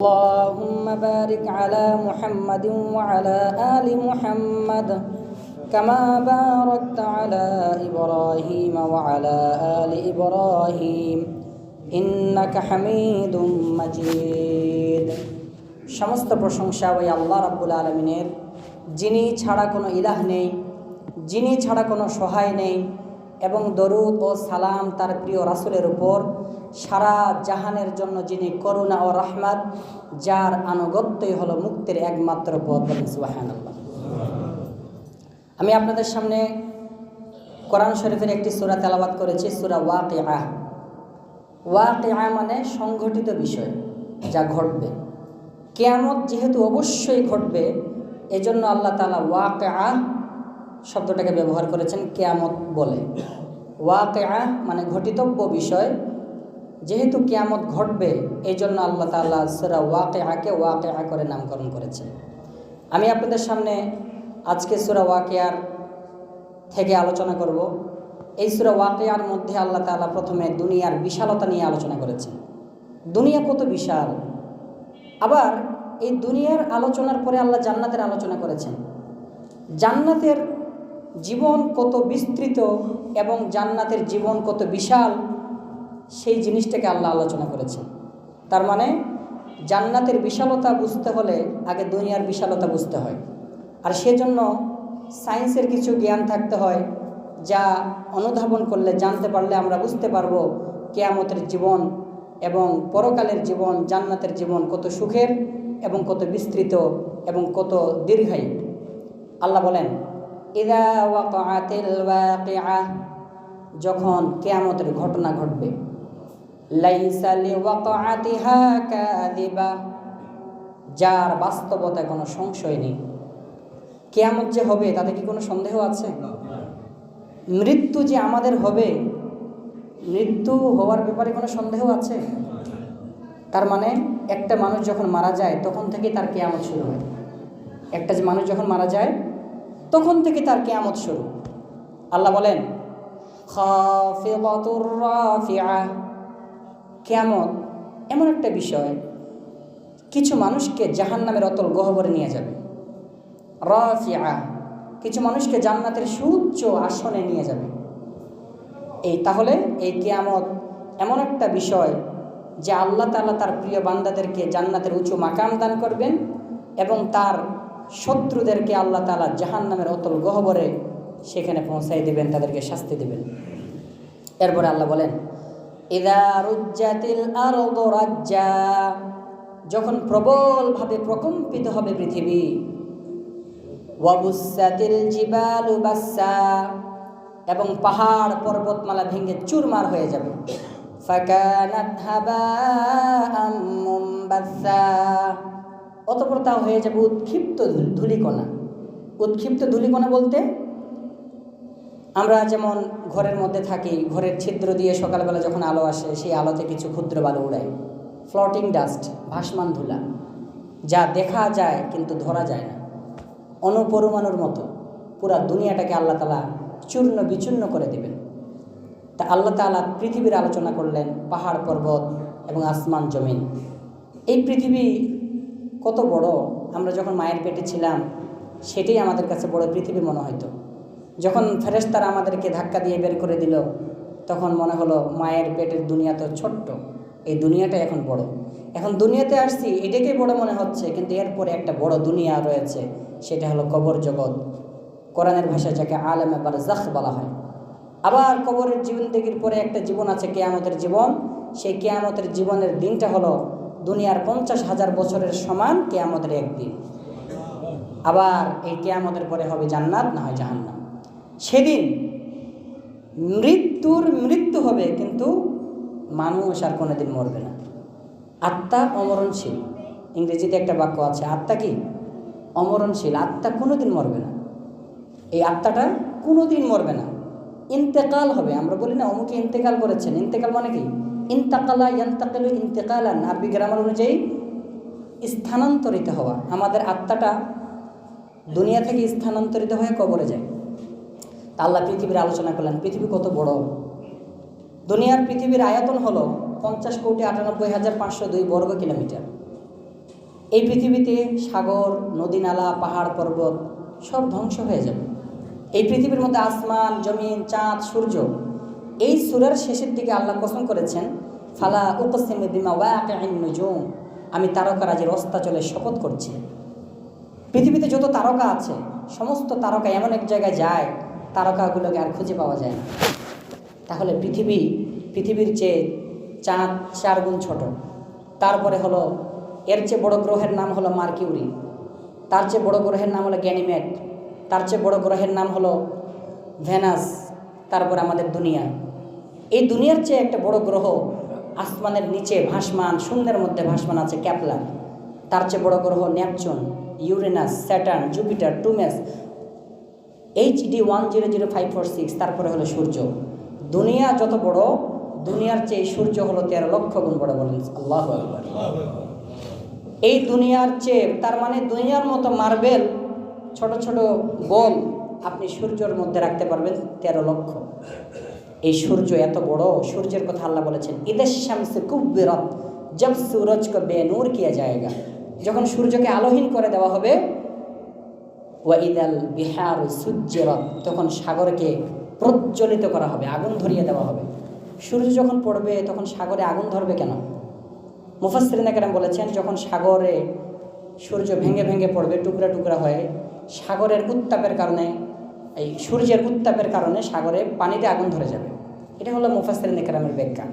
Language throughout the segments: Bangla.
اللهم بارك على محمد وعلى آل محمد كما باركت على إبراهيم وعلى آل إبراهيم إنك حميد مجيد। সমস্ত প্রশংসা ওই আল্লাহ রাব্বুল আলামিনের, যিনি ছাড়া কোনো ইলাহ নেই, যিনি ছাড়া কোনো সহায় নেই, এবং দরুদ ও সালাম তার প্রিয় রাসূলের উপর, সারা জাহানের জন্য যিনি করুণা ও রহমত, যার আনুগত্যই হলো মুক্তির একমাত্র পথ। সুবহানাল্লাহ। আমি আপনাদের সামনে কোরআন শরীফের একটি সূরা তেলাওয়াত করেছি, সূরা ওয়াকিআ। ওয়াকিআ মানে সংঘটিত বিষয়, যা ঘটবে। কিয়ামত যেহেতু অবশ্যই ঘটবে, এজন্য আল্লাহ তাআলা ওয়াকিআ শব্দটাকে ব্যবহার করেছেন কিয়ামত বলে। ওয়াকিআ মানে ঘটিতব্য বিষয়, যেহেতু কিয়ামত ঘটবে এই জন্য আল্লাহ তাআলা সূরা ওয়াকিআকে ওয়াকিআ করে নামকরণ করেছেন। আমি আপনাদের সামনে আজকে সূরা ওয়াকিআর থেকে আলোচনা করব। এই সূরা ওয়াকিআর মধ্যে আল্লাহ তাআলা প্রথমে দুনিয়ার বিশালতা নিয়ে আলোচনা করেছেন। দুনিয়া কত বিশাল। আবার এই দুনিয়ার আলোচনার পরে আল্লাহ জান্নাতের আলোচনা করেছেন। জান্নাতের জীবন কত বিস্তৃত এবং জান্নাতের জীবন কত বিশাল, সেই জিনিসটাকে আল্লাহ আলোচনা করেছেন। তার মানে জান্নাতের বিশালতা বুঝতে হলে আগে দুনিয়ার বিশালতা বুঝতে হয়। আর সেজন্য সায়েন্সের কিছু জ্ঞান থাকতে হয়, যা অনুধাবন করলে, জানতে পারলে আমরা বুঝতে পারবো কিয়ামতের জীবন এবং পরকালের জীবন, জান্নাতের জীবন কত সুখের এবং কত বিস্তৃত এবং কত দীর্ঘায়ু। আল্লাহ বলেন, ইযা ওয়াকাআতিল ওয়াকিআ, যখন কিয়ামতের ঘটনা ঘটবে। লাইসা লিওয়াকাআতিহা কাযিবা, যার বাস্তবতায় কোনো সংশয় নেই। কিয়ামত যে হবে তাতে কি কোনো সন্দেহ আছে? মৃত্যু যে আমাদের হবে, মৃত্যু হওয়ার ব্যাপারে কোনো সন্দেহ আছে? তার মানে একটা মানুষ যখন মারা যায় তখন থেকে তার কিয়ামত শুরু হয়। একটা যে মানুষ যখন মারা যায় তখন থেকে তার কিয়ামত শুরু। আল্লাহ বলেন, খাফিদাতুর রাফিআ, কিয়ামত এমন একটা বিষয়, কিছু মানুষকে জাহান্নামের অতল গহ্বরে নিয়ে যাবে। রাফিআ, কিছু মানুষকে জান্নাতের সুউচ্চ আসনে নিয়ে যাবে। তাহলে এই কিয়ামত এমন একটা বিষয় যে আল্লাহ তাআলা তার প্রিয় বান্দাদেরকে জান্নাতের উঁচু মাকাম দান করবেন এবং তার শত্রুদেরকে আল্লাহ তাআলা জাহান্নামের অতল গহ্বরে সেখানে পৌঁছাই দিবেন, তাদেরকে শাস্তি দিবেন। এরপরে আল্লাহ বলেন, ইযা রুজ্জাতিল আরদু রাজ্জা, যখন প্রবলভাবে প্রকম্পিত হবে পৃথিবী। ওয়া বুসাতিল জিবালু বাসসা, এবং পাহাড় পর্বতমালা ভেঙে চুরমার হয়ে যাবে। ফাকানাত হাবাআম মুনবাসসা, অতঃপর তা হয়ে যাবে উৎক্ষিপ্ত ধূলিকণা। উৎক্ষিপ্ত ধূলিকণা বলতে, আমরা যেমন ঘরের মধ্যে থাকি, ঘরের ছিদ্র দিয়ে সকালবেলা যখন আলো আসে, সেই আলোতে কিছু ক্ষুদ্র বালু উড়ায়, ফ্লোটিং ডাস্ট, ভাসমান ধুলা, যা দেখা যায় কিন্তু ধরা যায় না। অণুপরমাণুর মতো পুরা দুনিয়াটাকে আল্লাহ তাআলা চূর্ণ বিচূর্ণ করে দেবেন। তা আল্লাহ তাআলা পৃথিবীর আলোচনা করলেন, পাহাড় পর্বত এবং আসমান জমিন। এই পৃথিবী কত বড়, আমরা যখন মায়ের পেটে ছিলাম সেটাই আমাদের কাছে বড় পৃথিবী মনে হতো। যখন ফেরেশতারা আমাদেরকে ধাক্কা দিয়ে বের করে দিল, তখন মনে হলো মায়ের পেটের দুনিয়া তো ছোট্ট, এই দুনিয়াটা এখন বড়। এখন দুনিয়াতে আসছি এটাকেই বড় মনে হচ্ছে, কিন্তু এরপরে একটা বড় দুনিয়া রয়েছে, সেটা হলো কবর জগৎ। কোরআনের ভাষায় যাকে আলেমে বারজাখ বলা হয়। আবার কবরের জীবনদেগীর পরে একটা জীবন আছে, কিয়ামতের জীবন। সেই কিয়ামতের জীবনের দিনটা হলো দুনিয়ার 50,000 বছরের সমান কিয়ামতের একদিন। আবার এই কিয়ামতের পরে হবে জান্নাত, না হয় জাহান্নাম। সেদিন মৃত্যু হবে, কিন্তু মানুষ আর কোনোদিন মরবে না। আত্মা অমরণশীল। ইংরেজিতে একটা বাক্য আছে, আত্মা কি? অমরণশীল। আত্মা কোনোদিন মরবে না। এই আত্মাটা কোনোদিন মরবে না। ইন্তেকাল হবে। আমরা বলি না অমুকে ইন্তেকাল করেছেন। ইন্তেকাল মানে কি? ইন্তাকালা ইয়ান্তাকিলু ইন্তেকালান, আরবি গ্রামার অনুযায়ী স্থানান্তরিত হওয়া। আমাদের আত্মাটা দুনিয়া থেকে স্থানান্তরিত হয়ে কবরে যায়। তা আল্লাহ পৃথিবীর আলোচনা করলেন, পৃথিবী কত বড়। পৃথিবীর আয়তন হলো 50,98,502 বর্গ কিলোমিটার। এই পৃথিবীতে সাগর, নদী, নালা, পাহাড়, পর্বত সব ধ্বংস হয়ে যাবে। এই পৃথিবীর মধ্যে আসমান, জমিন, চাঁদ, সূর্য। এই সূরার শেষের দিকে আল্লাহ কসম করেছেন, ফালা উকসিমু বিমাওয়াকিন নুজুম, আমি তারকারাজির অস্তাচলে শপথ করছি। পৃথিবীতে যত তারকা আছে সমস্ত তারকা এমন এক জায়গায় যায়, তারকাগুলোকে আর খুঁজে পাওয়া যায় না। তাহলে পৃথিবীর চেয়ে চাঁদ 4 গুণ ছোট। তারপরে হলো এর চেয়ে বড় গ্রহের নাম হলো মার্কিউরি, তার চেয়ে বড় গ্রহের নাম হলো গ্যানিমেড, তার চেয়ে বড় গ্রহের নাম হলো ভেনাস, তারপর আমাদের দুনিয়া। এই দুনিয়ার চেয়ে একটা বড় গ্রহ আসমানের নিচে ভাসমান, শূন্যের মধ্যে ভাসমান আছে, ক্যাপলার। তার চেয়ে বড় গ্রহ নেপচুন, ইউরেনাস, স্যাটার্ন, জুপিটার, টুমেস, HD 100546। তারপরে হলো সূর্য। দুনিয়া যত বড়, দুনিয়ার চেয়ে সূর্য হলো 13 লক্ষ গুণ বড়। বলেন আল্লাহু আকবার। এই দুনিয়ার চেয়ে, তার মানে দুনিয়ার মতো মার্বেল, ছোট ছোট বল আপনি সূর্যের মধ্যে রাখতে পারবেন 13 লক্ষ। এই সূর্য এত বড়। সূর্যের কথা আল্লাহ বলেছেন, ইদাশ শামসু কুব্বিরাত, জব সূরজ কো বেনূর কিয়া জায়েগা, যখন সূর্যকে আলোহীন করে দেওয়া হবে। ওয়া ইদাল বিহারু সুজ্জিরাত, তখন সাগরকে প্রজ্বলিত করা হবে, আগুন ধরিয়ে দেওয়া হবে। সূর্য যখন পড়বে তখন সাগরে আগুন ধরবে কেন? মুফাসসিরিনে কেরাম বলেছেন, যখন সাগরে সূর্য ভেঙে ভেঙে পড়বে, টুকরা টুকরা হয়ে, সাগরের উত্তাপের কারণে, এই সূর্যের উত্তাপের কারণে সাগরে পানিতে আগুন ধরে যাবে। এটা হলো মুফাসসিরিনে কেরামের ব্যাখ্যা।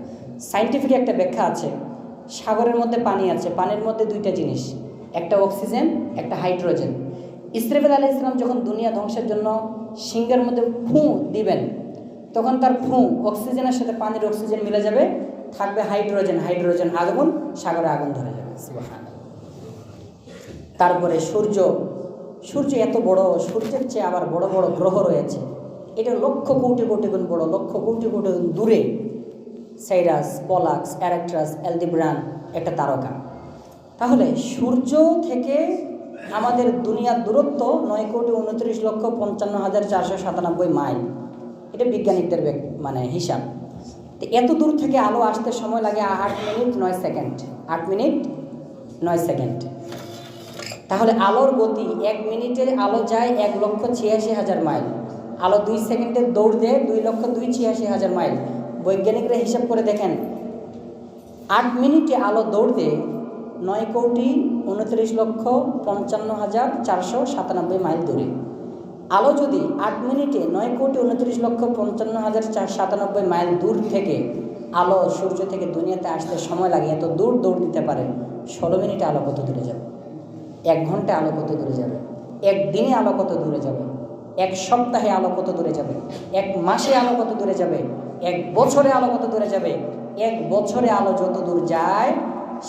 সায়েন্টিফিক একটা ব্যাখ্যা আছে, সাগরের মধ্যে পানি আছে, পানির মধ্যে 2টা জিনিস, একটা অক্সিজেন, একটা হাইড্রোজেন। ইসরাফিল আলাইহিস সালাম যখন দুনিয়া ধ্বংসের জন্য সিংহের মধ্যে ফু দিবেন, তখন তার ফু অক্সিজেনের সাথে পানির অক্সিজেন মিলে যাবে, থাকবে হাইড্রোজেন, হাইড্রোজেন আগুন, সাগরে আগুন ধরে যাবে। সুবহানাল্লাহ। তারপরে সূর্য এত বড়, সূর্যের চেয়ে আবার বড় বড় গ্রহ রয়েছে। এটা লক্ষ কোটি কোটি গুণ বড়, লক্ষ কোটি কোটি গুণ দূরে। সাইরাস, পলাক্স, অ্যারেক্টাস, অ্যালদেবারান একটা তারকা। তাহলে সূর্য থেকে আমাদের দুনিয়ার দূরত্ব 9,29,55,497 মাইল। এটা বিজ্ঞানীদের মানে হিসাব। তো এত দূর থেকে আলো আসতে সময় লাগে 8 মিনিট 9 সেকেন্ড। 8 minute 9 second. তাহলে আলোর গতি, 1 মিনিটে আলো যায় 1,86,000 মাইল। আলো 2 সেকেন্ডে দৌড় দেয় 2,86,000 মাইল। বৈজ্ঞানিকরা হিসাব করে দেখেন, 8 মিনিটে আলো দৌড় দেয় 9,29,55,497 মাইল দূরে। আলো যদি 8 মিনিটে 9,29,55,497 মাইল দূর থেকে আলো সূর্য থেকে দুনিয়াতে আসতে সময় লাগে, এত দূর দৌড় দিতে পারে, 16 মিনিটে আলো কত দূরে যাবে? 1 ঘন্টায় আলো কত দূরে যাবে? 1 দিনে আলো কত দূরে যাবে? 1 সপ্তাহে আলো কত দূরে যাবে? 1 মাসে আলো কত দূরে যাবে? 1 বছরে আলো কত দূরে যাবে? 1 বছরে আলো যত দূর যায়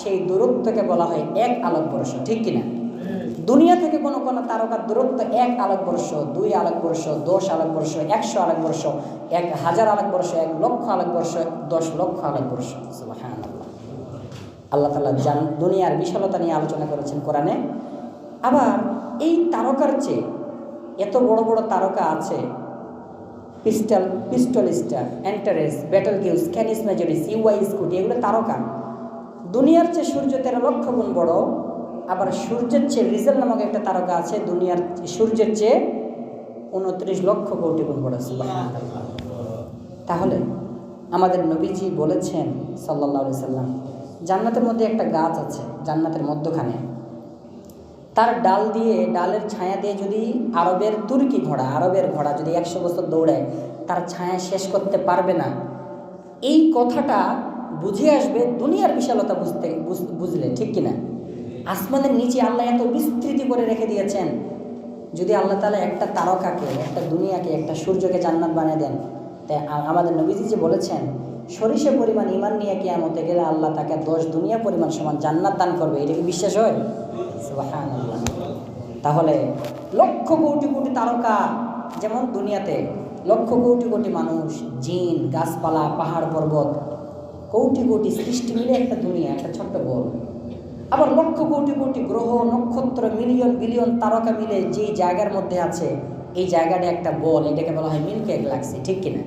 সেই দূরত্বকে বলা হয় 1 আলোকবর্ষ। ঠিক কিনা? দুনিয়া থেকে কোনো কোনো তারকার দূরত্ব 1 আলোকবর্ষ, 2 আলোকবর্ষ, 10 আলোকবর্ষ, 100 আলোকবর্ষ, 1000 আলোকবর্ষ, 1 লক্ষ আলোকবর্ষ, 10 লক্ষ আলোকবর্ষ। সুবহানাল্লাহ। আল্লাহ তাআলা দুনিয়ার বিশালতা নিয়ে আলোচনা করেছেন কোরআনে। আবার এই তারকার চেয়ে এত বড় বড় তারকা আছে, pistol star, Antares, Betelgeuse, Canis Majoris, UY Scuti, এগুলো তারকা। দুনিয়ার চেয়ে সূর্য 13 লক্ষ গুণ বড়। আবার সূর্যের চেয়ে রিজেল নামক একটা তারকা আছে, দুনিয়ার সূর্যের চেয়ে 29 লক্ষ কোটি গুণ বড়। সুবহানাল্লাহ। তাহলে আমাদের নবীজি বলেছেন সাল্লাল্লাহু আলাইহি সাল্লাম, জান্নাতের মধ্যে একটা গাছ আছে, জান্নাতের মধ্যখানে, তার ডাল দিয়ে, ডালের ছায়া দিয়ে যদি আরবের তুর্কি ঘোড়া, আরবের ঘোড়া যদি 100 বছর দৌড়ায়, তার ছায়া শেষ করতে পারবে না। এই কথাটা বুঝে আসবে দুনিয়ার বিশালতা বুঝলে। ঠিক কিনা? আসমানের নিচে আল্লাহ এত বিস্তৃতি করে রেখে দিয়েছেন। যদি আল্লাহ তাআলা একটা তারকাকে, একটা দুনিয়াকে, একটা সূর্যকে জান্নাত বানিয়ে দেন, তাই আমাদের নবীজি যে বলেছেন সরিষা পরিমাণ ঈমান নিয়ে কিয়ামতে গেলে আল্লাহ তাকে 10 দুনিয়া পরিমাণ সমান জান্নাত দান করবে, এটা কি বিশ্বাস হয়? সুবহানাল্লাহ। তাহলে লক্ষ কোটি কোটি তারকা, যেমন দুনিয়াতে লক্ষ কোটি কোটি মানুষ, জিন, গাছপালা, পাহাড় পর্বত, কোটি কোটি সৃষ্টি মিলে একটা দুনিয়া, একটা ছোট্ট বল। আবার লক্ষ কোটি কোটি গ্রহ, নক্ষত্র, মিলিয়ন বিলিয়ন তারকা মিলে যেই জায়গার মধ্যে আছে, এই জায়গাটা একটা বল, এটাকে বলা হয় মিল্কি গ্যালাক্সি। ঠিক কিনা?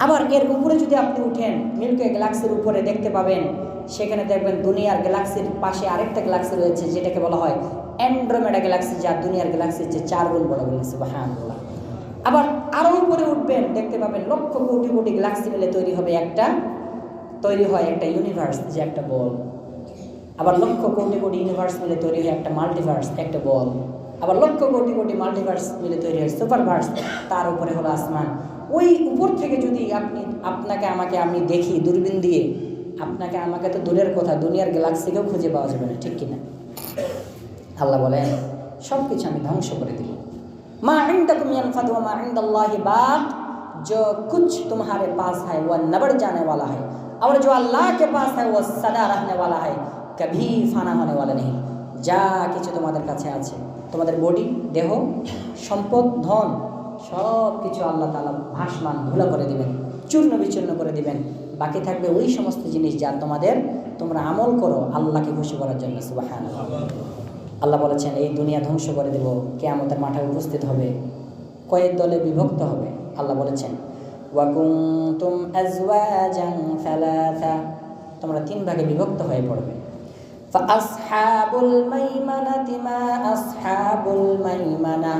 আবার এর উপরে যদি আপনি উঠেন, মিল্কি ওয়ে গ্যালাক্সির উপরে দেখতে পাবেন, সেখানে দেখবেন দুনিয়ার গ্যালাক্সির পাশে আরেকটা গ্যালাক্সি রয়েছে যেটাকে বলা হয় অ্যান্ড্রোমেডা গ্যালাক্সি, যা দুনিয়ার গ্যালাক্সির চেয়ে 4 গুণ বড় বলেছে। সুবহানাল্লাহ। আবার আরও উপরে উঠবেন, দেখতে পাবেন লক্ষ কোটি কোটি গ্যালাক্সি মিলে তৈরি হয় একটা ইউনিভার্স, যে একটা বল। আবার লক্ষ কোটি কোটি ইউনিভার্স মিলে তৈরি হয় একটা মাল্টিভার্স, একটা বল। আবার লক্ষ কোটি কোটি মাল্টিভার্স মিলে তৈরি হয় সুপারভার্স, তার উপরে হলো আসমান। ওই উপর থেকে যদি আপনাকে আমাকে আমি দেখি দূরবীন দিয়ে, আপনাকে আমাকে তো দূরের কথা, দুনিয়ার গ্যালাক্সিকেও খুঁজে পাওয়া যাবে না, ঠিক কিনা? আল্লাহ বলেন সব কিছু আমি ধ্বংস করে দিই। মা ইনদাকুম ইয়ানফাদু ওয়া মা ইনদাল্লাহি বাক, जो कुछ तुम्हारे पास है वह नबड़ जाने वाला है और जो अल्लाह के पास है वह सदा रहने वाला है, कभी फाना होने वाला नहीं। যা কিছু তোমাদের কাছে আছে, তোমাদের বডি, দেহ, সম্পদ, ধন, সব কিছু আল্লাহ তাআলা ভাসমান ধুলা করে দিবেন, চূর্ণ বিচূর্ণ করে দিবেন। বাকি থাকবে ওই সমস্ত জিনিস যা তোমরা আমল করো আল্লাহকে খুশি করার জন্য। সুবহানাল্লাহ। আল্লাহ বলেছেন এই দুনিয়া ধ্বংস করে দেব, কিয়ামতের মাঠে উপস্থিত হবে, কয়েক দলে বিভক্ত হবে। আল্লাহ বলেছেন ওয়া কুনতুম আজওয়াজান সালাসা, তোমরা 3 ভাগে বিভক্ত হয়ে পড়বে। ফাআসহাবুল মাইমানাতি মা আসহাবুল মাইমানা,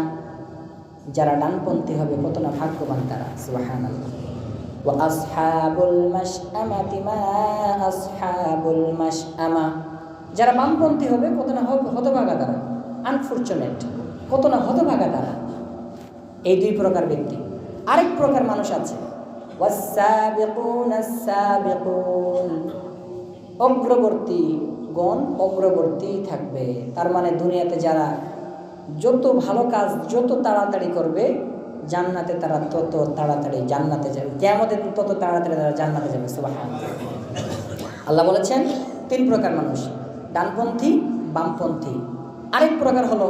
যারা ডানপন্থী হবে কত না ভাগ্যবান তারা। সুবহানাল্লাহ। ওয়া আসহাবুল মাশআমাতি মা আসহাবুল মাশআমা, যারা বামপন্থী হবে কত না হতভাগা তারা, আনফরচুনেট, কত না হতভাগা তারা। এই 2 প্রকার ব্যক্তি। আরেক প্রকার মানুষ আছে ওয়াস-সাবিকুনাস সাবিকুন, অগ্রবর্তী থাকবে। তার মানে দুনিয়াতে যারা যত ভালো কাজ যত তাড়াতাড়ি করবে, জান্নাতে তারা তত তাড়াতাড়ি জান্নাতে যাবে, কিয়ামতে তত তাড়াতাড়ি তারা জান্নাতে যাবে। সুবহানাল্লাহ। আল্লাহ বলেছেন 3 প্রকার মানুষ, ডানপন্থী, বামপন্থী। আরেক প্রকার হলো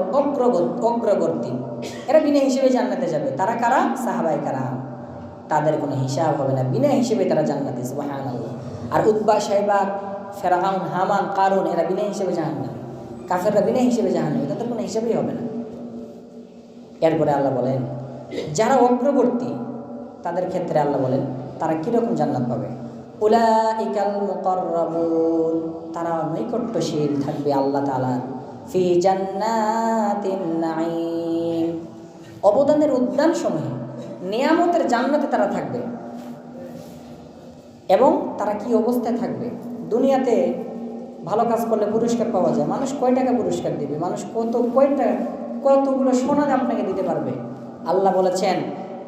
অগ্রবর্তী, এরা বিনা হিসেবে জান্নাতে যাবে। তারা কারা? সাহাবায়ে কেরাম। তাদের কোনো হিসাব হবে না, বিনা হিসেবে তারা জান্নাতে। সুবহানাল্লাহ। আর উতবা, শাইবা, ফেরাউন, হামান, কারুন, এরা বিনা হিসেবে জাহান্নামে। কাফেররা বিনা হিসেবে জাহান্নামে, তাদের কোনো হিসাবই হবে না। এরপরে আল্লাহ বলেন যারা অগ্রবর্তী তাদের ক্ষেত্রে আল্লাহ বলেন তারা কীরকম জান্নাত পাবে। উলাইকাল মুকাররাবুন, তারা নৈকট্যশীল থাকবে আল্লাহ তাআলার। ফি জান্নাতিন নাঈম, অবদানের উদ্যান সমূহে, নিয়ামতের জান্নাতে তারা থাকবে। এবং তারা কি অবস্থায় থাকবে? দুনিয়াতে ভালো কাজ করলে পুরস্কার পাওয়া যায়। মানুষ কয় টাকা পুরস্কার দিবে? মানুষ কতগুলো সোনা আপনাকে দিতে পারবে? আল্লাহ বলেছেন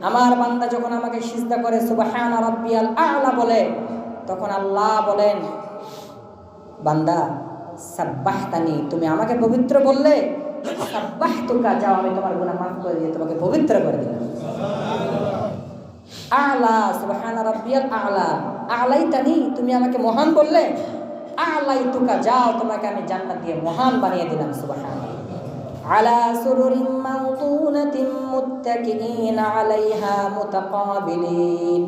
আমার বান্দা যখন আমাকে সিজদা করে সুবহানা রাব্বিয়াল আ'লা বলে, তখন আল্লাহ বলেন বান্দা সাব্বাহতানি, তুমি আমাকে পবিত্র বললে, সাব্বাহতুকা, যাও আমি তোমার গুনাহ মাফ করে দিয়ে তোমাকে পবিত্র করে দিলাম। আ'লা, সুবহানা রাব্বিয়াল আ'লা, আ'লাইতানি, তুমি আমাকে মহান বললে, আ'লাইতুকা, যাও তোমাকে আমি জান্নাত দিয়ে মহান বানিয়ে দিলাম। সুবহানাল্লাহ। আলা সুরুরিম মাওদুনাতিন মুত্তাকিইনা আলাইহা মুতাকাবিলিন,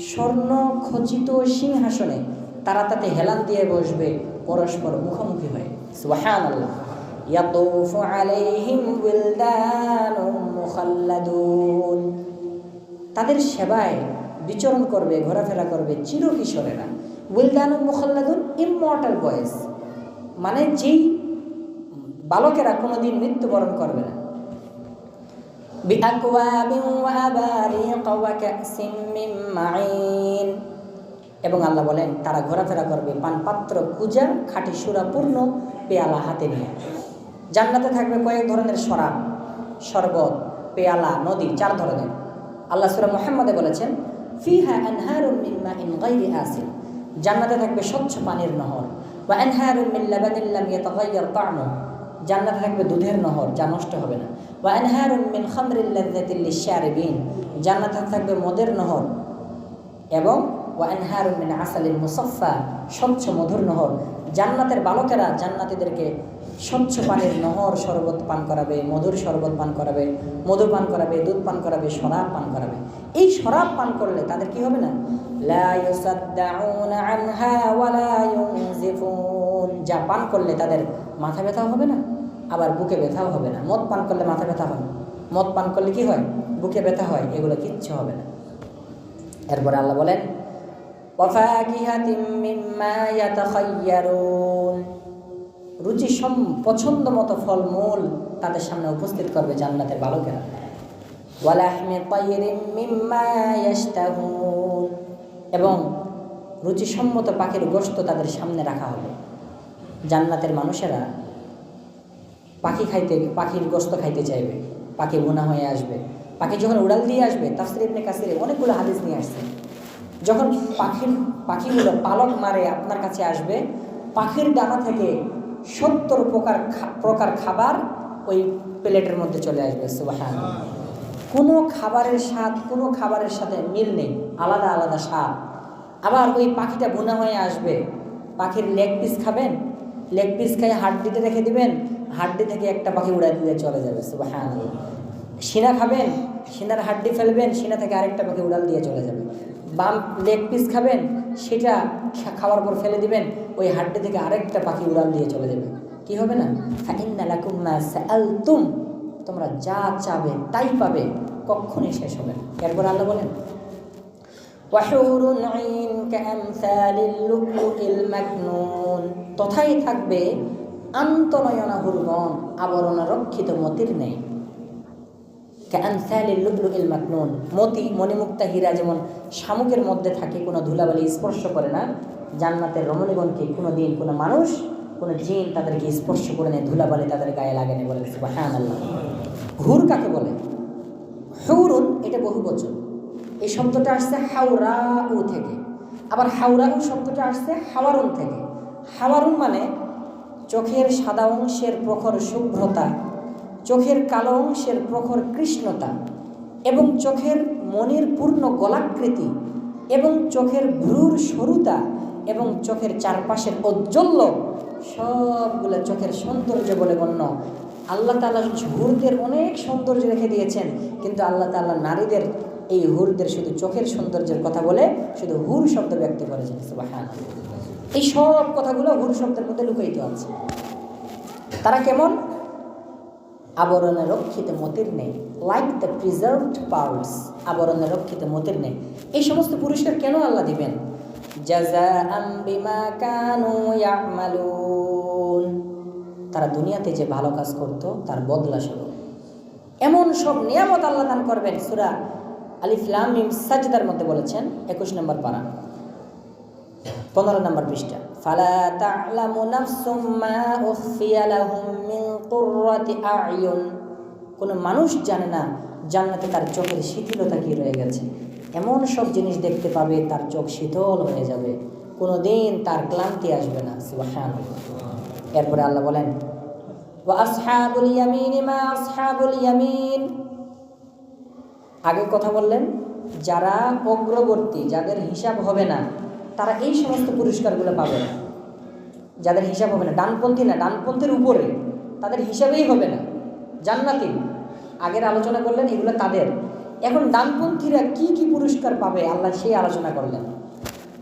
স্বর্ণ খচিত সিংহাসনে তারা তাতে হেলান দিয়ে বসবে, পরস্পর মুখোমুখি হয়ে। সুবহানাল্লাহ। ইয়াতুফু আলাইহিম উইলদানুম মুখাল্লাদুন, তাদের সেবায় বিচরণ করবে, ঘোরাফেরা করবে চিরকিশোরেরা। উইলদানুম মুখাল্লাদুন, ইমমর্টাল বয়েস, মানে যেই বালকেরা কোনোদিন মৃত্যুবরণ করবে না। বিআকওয়াবিন ওয়া আবারিকা ওয়া কাসিম মিন মাঈন, এবং আল্লাহ বলেন তারা ঘোরাফেরা করবে পানপাত্র, কুজা, খাঁটি সুরাপূর্ণ পেয়ালা হাতে নিয়ে। জান্নাতে থাকবে কয়েক ধরনের শরাব, শরবত, পেয়ালা, নদী, 4 ধরনের। আল্লাহ সূরা মুহাম্মদে বলেছেন ফিহা আনহারুম মিন মাইন গায়রি আসিন, জান্নাতে থাকবে স্বচ্ছ পানির নহর। ওয়া আনহারুম মিন লাবানিন লাম ইয়াতাগায়্যার তা'মুহু, জান্নাতে থাকবে দুধের নহর যা নষ্ট হবে না। ওয়া আনহারুম মিন খামরিল লাযযাতিল লিশ-শারিবিন, জান্নাতে থাকবে মদের নহর। এবং ওয়া আনহারুম মিন আসালিন মুসাফফা, স্বচ্ছ মধুর নহর। জান্নাতের বালকেরা জান্নাতীদেরকে স্বচ্ছ পানির নহর শরবত পান করাবে, মধুর শরবত পান করাবে, মধু পান করাবে, দুধ পান করাবে, শরাব পান করাবে। এই শরাব পান করলে তাদের কি হবে না? লা ইউসাদ্দাউনা আনহা ওয়া লা ইউনজিফুন, যা পান করলে তাদের মাথা ব্যথাও হবে না, আবার বুকে ব্যথাও হবে না। মদ পান করলে মাথা ব্যথা হয়, মদ পান করলে কি হয়? বুকে ব্যথা হয়, এগুলো কিচ্ছু হবে না। এরপরে আল্লাহ বলেন ওয়াফাকিহাতিম মিম্মা ইয়াতাখায়্যারুন, রুচি পছন্দ মতো ফলমূল তাদের সামনে উপস্থিত করবে জান্নাতের বালকেরা। ওয়ালাহমি তায়রিম মিম্মা ইয়াশতাহুন, এবং রুচিসম্মত পাখির গোশত তাদের সামনে রাখা হবে। জান্নাতের মানুষেরা পাখির গোশত খাইতে চাইবে, পাখি ভুনা হয়ে আসবে। পাখি যখন উড়াল দিয়ে আসবে, তাফসীর ইবনে কাসিরে অনেকগুলো হাদিস নিয়ে আসছে, যখন পাখিগুলো পালক মারে আপনার কাছে আসবে, পাখির ডানা থেকে 70 প্রকার খাবার ওই প্লেটের মধ্যে চলে আসবে। সুবহানাল্লাহ। কোনো খাবারের সাথে মিল নেই, আলাদা আলাদা স্বাদ। আবার ওই পাখিটা ভুনা হয়ে আসবে, পাখির লেগ পিস খাবেন, লেগ পিস খাই হাড্ডিতে রেখে দিবেন, হাড্ডি থেকে একটা পাখি উড়াই দিয়ে চলে যাবে। সুবহানাল্লাহ। সিনা খাবেন, সিনার হাড্ডি ফেলবেন, সিনা থেকে আরেকটা পাখি উড়াল দিয়ে চলে যাবে। বাম লেগ পিস খাবেন, সেটা খাওয়ার পর ফেলে দিবেন, ওই হাড্ডি থেকে আরেকটা পাখি উড়াল দিয়ে চলে যাবে। কি হবে না? ফাইন্না লাকুম মা সাআলতুম, তোমরা যা চাবে তাই পাবে, কখনোই শেষ হবে না। এরপর আল্লাহ বলেন ওয়াহুরুন আইন কামসালিল লুলুল মাকনুন, তথাই থাকবে আন্তনয়না হুরগণ, আবরণ রক্ষিত মতির নেই। কামসালিল লুলুল মাকনুন, মণিমুক্তা হীরা যেমন শামুকের মধ্যে থাকে, কোনো ধুলাবালি স্পর্শ করে না, জান্নাতের রমণীগণকে কোনো দিন কোনো মানুষ, কোনো জিন তাদেরকে স্পর্শ করে নেয়, ধুলাবালি তাদের গায়ে লাগে না। বলে সুবহানাল্লাহ। হুর কাকে বলে? হুরুন এটা বহুবচন। এই শব্দটা আসছে হাওরাউ থেকে, আবার হাওরাউ শব্দটা আসছে হাওয়ারুন থেকে। হাওয়ারুন মানে চোখের সাদা অংশের প্রখর শুভ্রতা, চোখের কালো অংশের প্রখর কৃষ্ণতা, এবং চোখের মনির পূর্ণ গোলাকৃতি, এবং চোখের ভ্রুর সরুতা, এবং চোখের চারপাশের ঔজ্জ্বল্য, সবগুলো চোখের সৌন্দর্য বলে গণ্য। আল্লাহ তাআলা হুরদের অনেক সৌন্দর্য রেখে দিয়েছেন, কিন্তু আল্লাহ তাআলা নারীদের, এই হুরদের শুধু চোখের সৌন্দর্যের কথা বলে শুধু হুর শব্দ ব্যক্ত করেছেন। সুবহানাল্লাহ। এই সব কথাগুলো হুর শব্দের মধ্যে লুকায়িত আছে। তারা কেমন? আবরণে রক্ষিত মতির নেই, লাইক দ্য প্রিজার্ভড পার্লস, আবরণে রক্ষিত মতির নেই। এই সমস্ত পুরস্কার কেন আল্লাহ দিবেন? জাযাআম বিমা কানু ইয়ামালুন, তারা দুনিয়াতে যে ভালো কাজ করত তার বদলা স্বরূপ। এমন সব নিয়ামত আল্লাহ দান করবেন। সূরা আলিফ লাম মিম সাজদার মধ্যে বলেছেন, 21 নম্বর পারা 15 নম্বর পৃষ্ঠা, ফালা তা'লামু নাফসুম মা উখফিয়া লাহুম মিন কুররাতি আ'য়ুন, কোনো মানুষ জানে না জান্নাতে তার চোখের শিথিলতা কি রয়ে গেছে। এমন সব জিনিস দেখতে পাবে, তার চোখ শীতল হয়ে যাবে, কোনো দিন তার ক্লান্তি আসবে না। সুবহানাল্লাহ। এরপরে আল্লাহ বলেন ওয়া আসহাবুল ইয়ামিন মা আসহাবুল ইয়ামিন, আগে কথা বললেন যারা অগ্রবর্তী, যাদের হিসাব হবে না, তারা এই সমস্ত পুরস্কারগুলো পাবে না। যাদের হিসাব হবে না, ডানপন্থী না, ডানপন্থীর উপরে, তাদের হিসাবেই হবে না, জান্নাতি। আগের আলোচনা করলেন এগুলো তাদের। এখন ডানপন্থীরা কি কি পুরস্কার পাবে আল্লাহ সেই আলোচনা করলেন।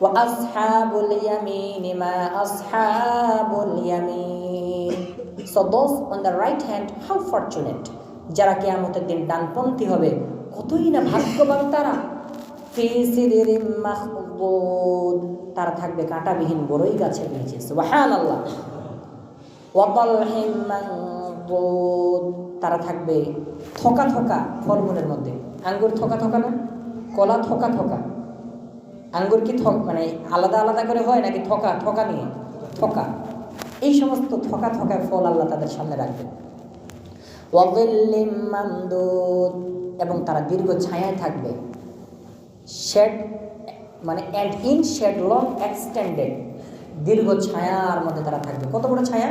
ওয়া আসহাবুল ইয়ামিন মা আসহাবুল ইয়ামিন, so those on the right hand how fortunate, যারা কিয়ামতের দিন ডানপন্থী হবে কতই না ভাগ্যবান তারা। ফি সিদরিম মাখদুদ, তারা থাকবে কাঁটাবিহীন বড়ই গাছের নিচে। সুবহানাল্লাহ। ওয়া তালহিম মানদুদ, তারা থাকবে থোকা থোকা ফলমূলের মধ্যে। আঙ্গুর থোকা থোকা না, কলা থোকা থোকা। আঙ্গুর কি মানে আলাদা আলাদা করে হয় নাকি থোকা থোকা নিয়ে? থোকা। এই সমস্ত থোকা থোকা ফল আল্লাহ তাদের সামনে রাখবেন। ওয়া যিল্লিম মামদুদ, এবং তারা দীর্ঘ ছায়ায় থাকবে। শেড মানে and in shade long extended, দীর্ঘ ছায়ার মধ্যে তারা থাকবে। কত বড় ছায়া?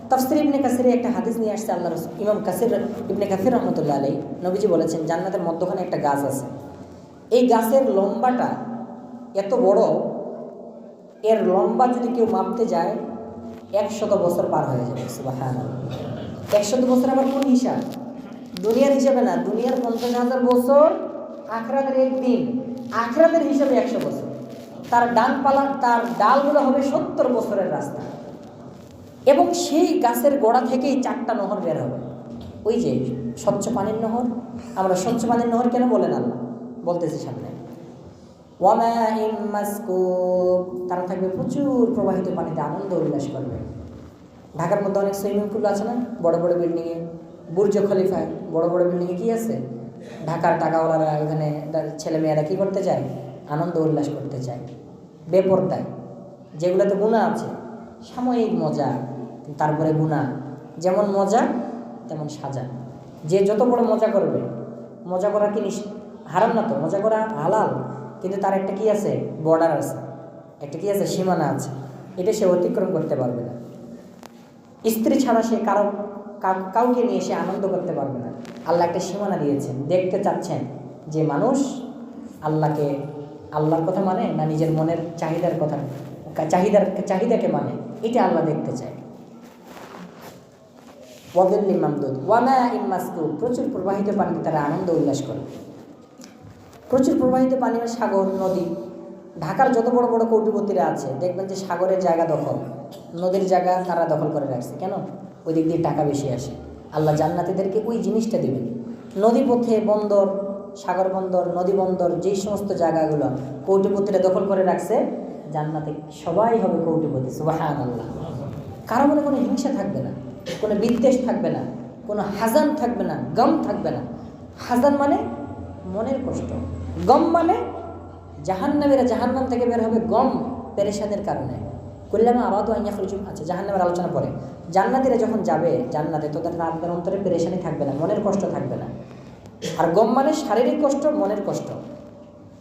তাফসীর ইবনে কাসিরে একটা হাদিস নিয়ে আসছে আল্লাহ রাসূল ইমাম ইবনে কাসির রাহমাতুল্লাহ আলাইহি, নবীজি বলেছেন জান্নাতের মধ্যখানে একটা গাছ আছে, এই গাছের লম্বাটা এত বড়, এর লম্বা যদি কেউ মাপতে যায় 100 বছর পার হয়ে যাবে। সুবহানাল্লাহ। 100 বছর আবার কোন হিসাব? দুনিয়ার হিসাবে না, দুনিয়ার 50,000 বছর, আখিরাতের একদিন, আখিরাতের হিসাবে 100 বছর। তার তার ডালগুলো হবে 70 বছরের রাস্তা, এবং সেই গাছের গোড়া থেকেই 4টা নহর বের হবে। ওই যে স্বচ্ছ পানির নহর, আমরা স্বচ্ছ পানির নহর কেন বলেন আল্লাহ বলতেছি সামনে। ওয়া মাইন মাসকুব, তারা থাকবে প্রচুর প্রবাহিত পানিতে আনন্দ উল্লাস করবে। ঢাকার মধ্যে অনেক সুইমিং পুল আছে না, বড় বড় বিল্ডিংয়ে, বুর্জ খলিফায় বড় বড় বিল্ডিংয়ে কি আছে, ঢাকার টাকাওয়ালারা ওখানে ছেলেমেয়েরা কী করতে চায়, আনন্দ উল্লাস করতে চায় বেপরদায়। যেগুলোতে গুনাহ আছে, সাময়িক মজা, তারপরে গুনাহ। যেমন মজা তেমন সাজা। যে যত বড় মজা করবে, মজা করা কি হারাম না, তো মজা করা হালাল, কিন্তু তার একটা কি আছে, বর্ডার আছে, একটা কি আছে, সীমানা আছে, এটা সে অতিক্রম করতে পারবে না। স্ত্রী ছাড়া সে কাউকে নিয়ে সে আনন্দ করতে পারবে না। আল্লাহ একটা সীমানা দিয়েছেন, দেখতে চাচ্ছেন যে মানুষ আল্লাহর কথা মানে না নিজের মনের চাহিদাকে মানে, এটা আল্লাহ দেখতে চায়। ওয়াদিল্লিম মামদুদ ওয়া মাইন মাসকুব, প্রচুর প্রবাহিত পানিতে তারা আনন্দ উল্লাস করে। প্রচুর প্রবাহিত পানি, সাগর, নদী। ঢাকার যত বড় বড় কোটিপতিরা আছে দেখবেন যে সাগরের জায়গা দখল, নদীর জায়গা তারা দখল করে রাখছে। কেন? ওই দিক দিয়ে টাকা বেশি আসে। আল্লাহ জান্নাতীদেরকে ওই জিনিসটা দেবেন। নদী পথে বন্দর, সাগর বন্দর, নদী বন্দর, যেই সমস্ত জায়গাগুলো কোটিপতিরা দখল করে রাখছে, জান্নাতে সবাই হবে কোটিপতি। সুবহানাল্লাহ। কারো মনে কোনো হিংসা থাকবে না, কোনো বিদ্বেষ থাকবে না, কোনো হাজান থাকবে না, গম থাকবে না। হাজান মানে মনের কষ্ট, গম মানে জাহান্নামীরা জাহান্নাম থেকে বের হবে গম পেরেশানের কারণে। কুল্লামা আরাদু আন ইয়াখরুজু, আচ্ছা জাহান্নামের আলোচনা পরে। জান্নাতীরা যখন যাবে জান্নাতে, তাদের অন্তরে পেরেশানি থাকবে না, মনের কষ্ট থাকবে না। আর গম মানে শারীরিক কষ্ট, মনের কষ্ট,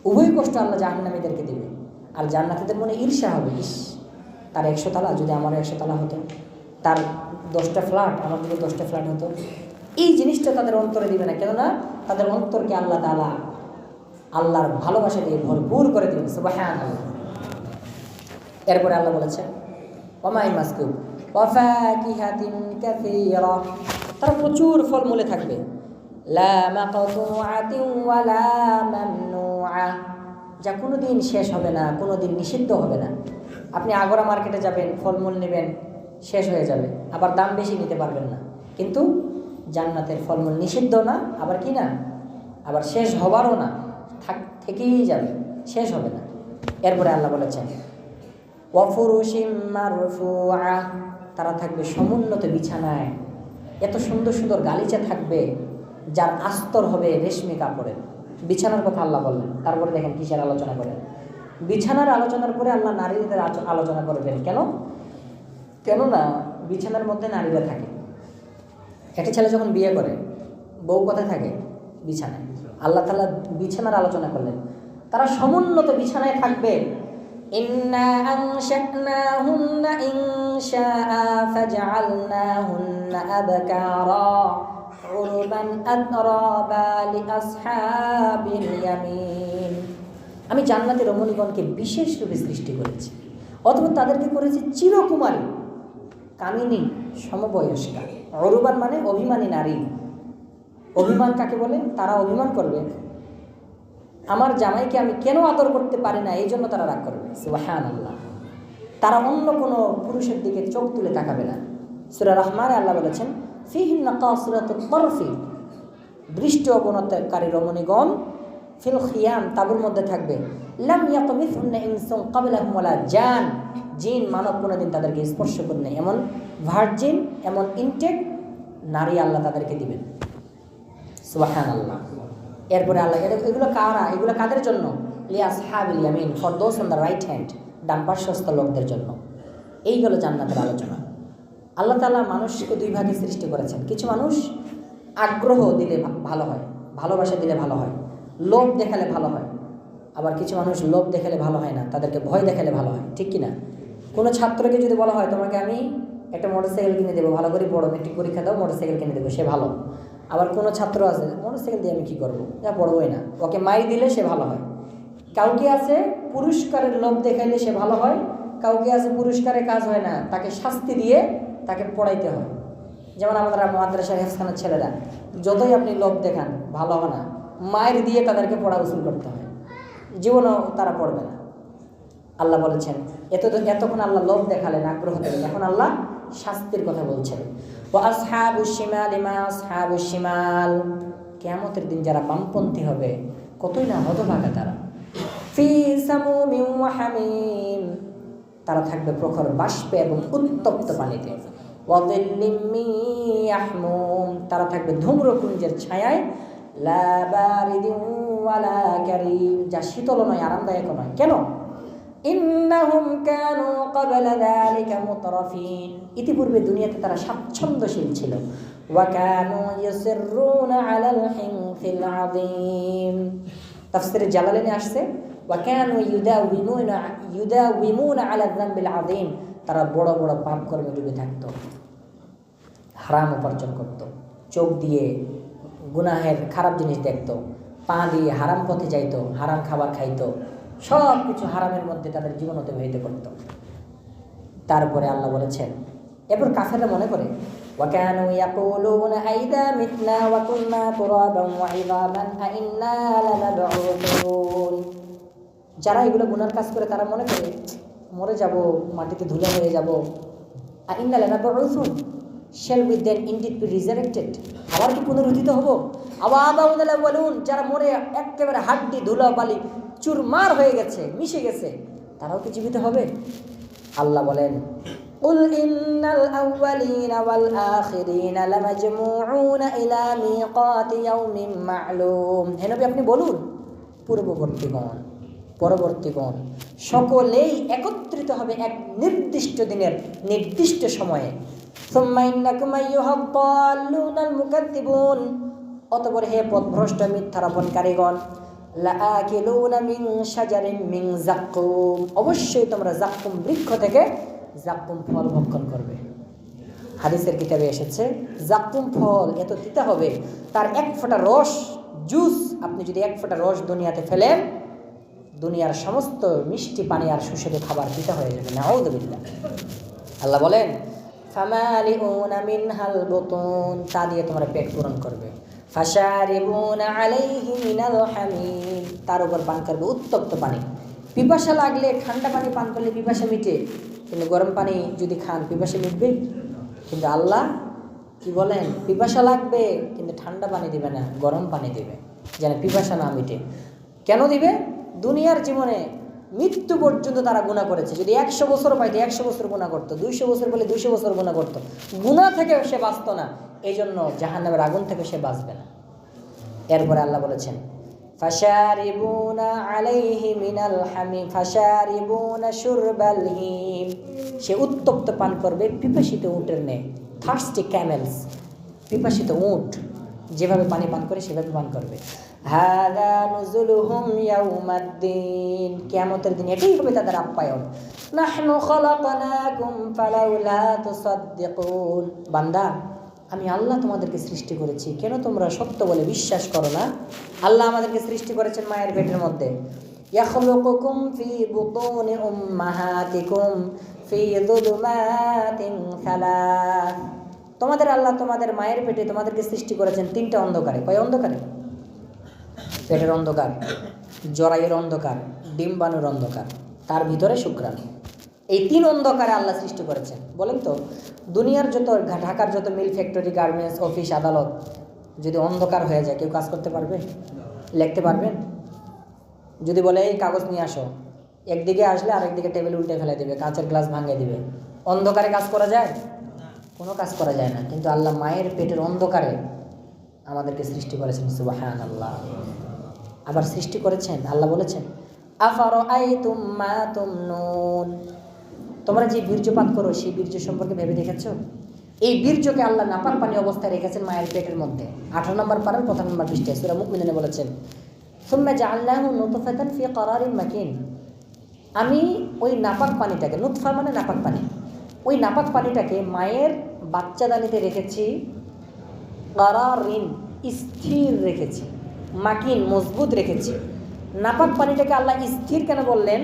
উভয় কষ্ট আল্লাহ জাহান্নামীদেরকে দিবে। আর জান্নাতীদের মনে ঈর্ষা হবে, ইস তার 100 তালা, যদি আমার 100 তালা হতো, তার 10টা ফ্ল্যাট, আমার যদি 10টা ফ্ল্যাট হতো। এই জিনিসটা তাদের অন্তরে দিবে না, কেননা তাদের অন্তরকে আল্লাহ তাআলা আল্লাহর ভালোবাসা দিয়ে ভরপুর করে দিবেন। সুবহানাল্লাহ। এরপরে আল্লাহ বলেছেন ওয়া মাইন মাসকুব ওয়া ফাকিহাতিন কাসীরা, তারা প্রচুর ফলমূলে থাকবে। লা মাকতুআতিন ওয়া লা মামনুআ, যা কোনো দিন শেষ হবে না, কোনো দিন নিষিদ্ধ হবে না। আপনি আগরা মার্কেটে যাবেন, ফলমূল নেবেন, শেষ হয়ে যাবে, আবার দাম বেশি নিতে পারবেন না। কিন্তু জান্নাতের ফলমূল নিষিদ্ধ না, আবার কি না, আবার শেষ হবারও না, থেকেই যাবে, শেষ হবে না। এরপরে আল্লাহ বলেছেন ওয়া ফুরুশিম মারফুআ, তারা থাকবে সমুন্নত বিছানায়, এত সুন্দর সুন্দর গালিচা থাকবে যার আস্তর হবে রেশমি কাপড়ের। বিছানার কথা আল্লাহ বললেন, তারপরে দেখেন কিসের আলোচনা করেন। বিছানার আলোচনার পরে আল্লাহ নারীদের আলোচনা করবেন। কেননা বিছানার মধ্যে নারীরা থাকে। একটা ছেলে যখন বিয়ে করে, বউ কোথায় থাকে? বিছানায়। আল্লাহ তাআলা বিছানার আলোচনা করলেন, তারা সমুন্নত বিছানায় থাকবে। ইন্না আনশানাহুন্না ইনশাআ ফাজআলনাহুন্না আবকারা উরবান আতরাবা লিআসহাবিল ইয়ামিন, আমি জান্নাতের রমণীগণকে বিশেষ রূপে সৃষ্টি করেছি, অথবা তাদেরকে করেছি চিরকুমারী, কামিনী, সমবয়স্কা। উরবান মানে অভিমানী নারী। অভিমান কাকে বলে? তারা অভিমান করবে, আমার জামাইকে আমি কেন আদর করতে পারি না, এই জন্য তারা রাগ করবে। সুবহানাল্লাহ। তারা অন্য কোনো পুরুষের দিকে চোখ তুলে তাকাবে না। সূরা রহমানে আল্লাহ বলেছেন ফিহিন্না কাসিরাতুত তারফি, দৃষ্টি অবনতকারী রমণীগণ ফিল খিয়াম, তাবুর মধ্যে থাকবে। লাম ইয়াতমিসহুন্না ইনসুন ক্বাবলাহুম ওয়ালা জান, জিন মানব কোনোদিন তাদেরকে স্পর্শ করে নেই, এমন ভার্জিন, এমন ইনটেক নারী আল্লাহ তাদেরকে দিবেন। সুবহানাল্লাহ। এরপরে আল্লাহ এগুলো কারা, এগুলো কাদের জন্য? লিআসহাবিল ইয়ামিন, for those on the right hand, ডান পার্শ্বস্থ লোকদের জন্য। এই হলো জান্নাতের আলোচনা। আল্লাহ তাআলা মানুষকে দুই ভাগে সৃষ্টি করেছেন। কিছু মানুষ আগ্রহ দিলে ভালো হয়, ভালোবাসা দিলে ভালো হয়, লোভ দেখালে ভালো হয়। আবার কিছু মানুষ লোভ দেখালে ভালো হয় না, তাদেরকে ভয় দেখালে ভালো হয়, ঠিক কি না? কোনো ছাত্রকে যদি বলা হয় তোমাকে আমি একটা মোটরসাইকেল কিনে দেবো, ভালো করে পড়ো, মেট্রিক পরীক্ষা দাও, মোটরসাইকেল কিনে দেবো, সে ভালো। আবার কোনো ছাত্র আছে মোটরসাইকেল দিয়ে আমি কী করবো, যা পড়বোই না, ওকে মাই দিলে সে ভালো হয়। কাউকে আছে পুরস্কারের লোভ দেখাইলে সে ভালো হয়, কাউকে আছে পুরস্কারে কাজ হয় না, তাকে শাস্তি দিয়ে তাকে পড়াইতে হয়। যেমন আমাদের মাদ্রাসার হেফখানার ছেলেরা, যতই আপনি লোভ দেখান ভালো হয় না, মায়ের দিয়ে তাদেরকে পড়া উসুল করতে হয়, জীবনও তারা পড়বে না। আল্লাহ বলেছেন এতক্ষণ আল্লাহ লোভ দেখালেন, আগ্রহ দিলেন, এখন আল্লাহ শাস্তির কথা বলছেন। ওয়া আসহাবুশ শিমালি মা আসহাবুশ শিমাল, কিয়ামতের দিন যারা বামপন্থী হবে কতই না হতভাগা তারা। ফি সামুমিন ওয়া হামিম, তারা থাকবে প্রখর বাষ্পে এবং উত্তপ্ত পানিতে। ওয়া যিল্লিম মিন ইয়াহমুম, তারা থাকবে ধূম্রপুঞ্জের ছায়ায়। লা বারিদিন ওয়ালা কারীম, যা শীতল নয়, আরামদায়ক নয়। কেন? ইন্নাহুম কানু ক্বাবলা যালিকা মুতরাফিন, ইতিপূর্বে দুনিয়াতে তারা স্বাচ্ছন্দ্যশীল ছিল। ওয়া কানু ইউসিররুনা আলাল হিনসিল আযীম, তাফসীরে জালালাইনে আসছে ওয়া কানু ইউদাউিমুনা আলা যামবিল আযীম, তারা বড় বড় পাপ কর্মে ডুবে থাকতো, হারাম উপার্জন করত, চোখ দিয়ে গুনাহের খারাপ জিনিস দেখতো, পা দিয়ে হারাম পথে যাইতো, হারাম খাবার খাইতো, সব কিছু হারামের মধ্যে তাদের জীবন অতিবাহিত করত। তারপরে আল্লাহ বলেছেন, এরপর কাফেররা মনে করে ওয়াকানু ইয়াকুলুনা আইদা মিতনা ওয়া কুননা তুরাবান ওয়া ইযামান আইন্না লামাবউসুন, যারা এগুলো গুনার কাজ করে তারা মনে করে মরে যাব, মাটিতে ধুলো হয়ে যাব। আইন্না লামাবউসুন, shall we then indeed be resurrected, আবার কি পুনরুত্থিত হব? আওয়াবাউল আউয়ালুন, যারা মরে একেবারে হাড্ডি ধুলো বালি চুরমার হয়ে গেছে, মিশে গেছে, তারাও কি জীবিত হবে? আল্লাহ বলেন, কুল ইন্নাল আউয়ালিনা ওয়াল আখিরিনা লামাজমুউনা ইলা মিকাতি ইয়াউমিন মা'লুম, হে নবী আপনি বলুন, পূর্ববর্তীগণ পরবর্তীগণ সকলেই একত্রিত হবে এক নির্দিষ্ট দিনের নির্দিষ্ট সময়ে। সুম্মা ইন্নাকুম আইয়ুহাদ দাল্লুনাল মুকাদ্দিবুন, অতঃপর হে পথভ্রষ্ট মিথ্যারোপণকারীগণ, লাআকিলুনা মিন শাজারিন মিন যাক্কুম, অবশ্যই তোমরা যাক্কুম বৃক্ষ থেকে যাক্কুম ফল ভক্ষণ করবে। হাদিসের কিতাবে এসেছে যাক্কুম ফল এত তিতা হবে, তার এক ফোঁটা রস, জুস, আপনি যদি এক ফোঁটা রস দুনিয়াতে ফেলেন, দুনিয়ার সমস্ত মিষ্টি পানি আর সুস্বাদু খাবার তিতা হয়ে যাবে। নাউযুবিল্লাহ। আল্লাহ বলেন, ফামালিউনা মিনহাল বুতুন, তা দিয়ে তোমরা পেট পূরণ করবে। ফাশারিবুনা আলাইহি মিনাল হামিম, তার উপর পান করবে উত্তপ্ত পানি। পিপাসা লাগলে ঠান্ডা পানি পান করলে পিপাসা মিটে, কিন্তু গরম পানি যদি খান পিপাসা মিটবে? কিন্তু আল্লাহ কি বলেন, পিপাসা লাগবে কিন্তু ঠান্ডা পানি দিবে না, গরম পানি দিবে, যেন পিপাসা না মিটে। কেন দিবে? দুনিয়ার জীবনে মৃত্যু পর্যন্ত তারা গুনাহ করেছে, যদি 100 বছর পাইতো 100 বছর গুনাহ করতো, 200 বছর পেলে 200 বছর গুনাহ করতো, গুনাহ থেকে সে বাঁচত না, এই জন্য জাহান্নামের আগুন থেকে সে বাঁচবে না। এরপরে আল্লাহ বলেছেন, ফাশারিবুনা আলাইহি মিনাল হামিম ফাশারিবুনা শুরবাল হিম, সে উত্তপ্ত পান করবে পিপাসিত উটের ন্যায়। থার্স্টি ক্যামেলস, পিপাসিত উট যেভাবে পানি পান করে সেভাবে পান করবে। হাযা নুজুলুহুম ইয়াউমাদ্দিন, কিয়ামতের দিন এটাই হবে তাদের আপ্যায়ন। নাহনু খালাকনাকুম ফালাউলা তুসাদ্দিকুন, বান্দা আমি আল্লাহ তোমাদেরকে সৃষ্টি করেছি, কেন তোমরা সত্য বলে বিশ্বাস করো না? আল্লাহ আমাদেরকে সৃষ্টি করেছেন মায়ের পেটের মধ্যে। ইয়াখলুকুকুম ফি বুতুনি উম্মাহাতিকুম ফি যুলুমাতিন সালাস, তোমাদের আল্লাহ তোমাদের মায়ের পেটে তোমাদেরকে সৃষ্টি করেছেন 3টা অন্ধকারে। কয় অন্ধকারে? পেটের অন্ধকার, জরায়ুর অন্ধকার, ডিম্বাণুর অন্ধকার, তার ভিতরে শুক্রাণু। এই 3 অন্ধকারে আল্লাহ সৃষ্টি করেছেন। বলেন তো, দুনিয়ার যত, ঢাকার যত মিল, ফ্যাক্টরি, গার্মেন্টস, অফিস, আদালত যদি অন্ধকার হয়ে যায় কেউ কাজ করতে পারবে? লিখতে পারবেন? যদি বলে এই কাগজ নিয়ে আসো, একদিকে আসলে আরেকদিকে টেবিল উল্টে ফেলে দিবে, কাঁচের গ্লাস ভাঙিয়ে দিবে। অন্ধকারে কাজ করা যায়? কোনো কাজ করা যায় না। কিন্তু আল্লাহ মায়ের পেটের অন্ধকারে আমাদেরকে সৃষ্টি করেছেন। সুবহানাল্লাহ। আবার সৃষ্টি করেছেন, আল্লাহ বলেছেন, আফারাআইতুম মা তুমনুন, তোমরা যে বীর্যপাত করো সেই বীর্য সম্পর্কে ভেবে দেখেছো? এই বীর্যকে আল্লাহ নাপাক পানি অবস্থায় রেখেছেন মায়ের পেটের মধ্যে। 18 নম্বর পারার 1 নম্বর পৃষ্ঠায় সূরা মুমিনুনে বলেছেন, সুম্মা জাআলনাহু নুতফাতান ফি ক্বারারিন মাকিন, আমি ওই নাপাক পানিটাকে, নুতফা মানে নাপাক পানি, ওই নাপাক পানিটাকে মায়ের বাচ্চাদানিতে রেখেছি, ক্বারারিন স্থির রেখেছি, মাকিন মজবুত রেখেছি। নাপাক পানিটাকে আল্লাহ স্থির কেন বললেন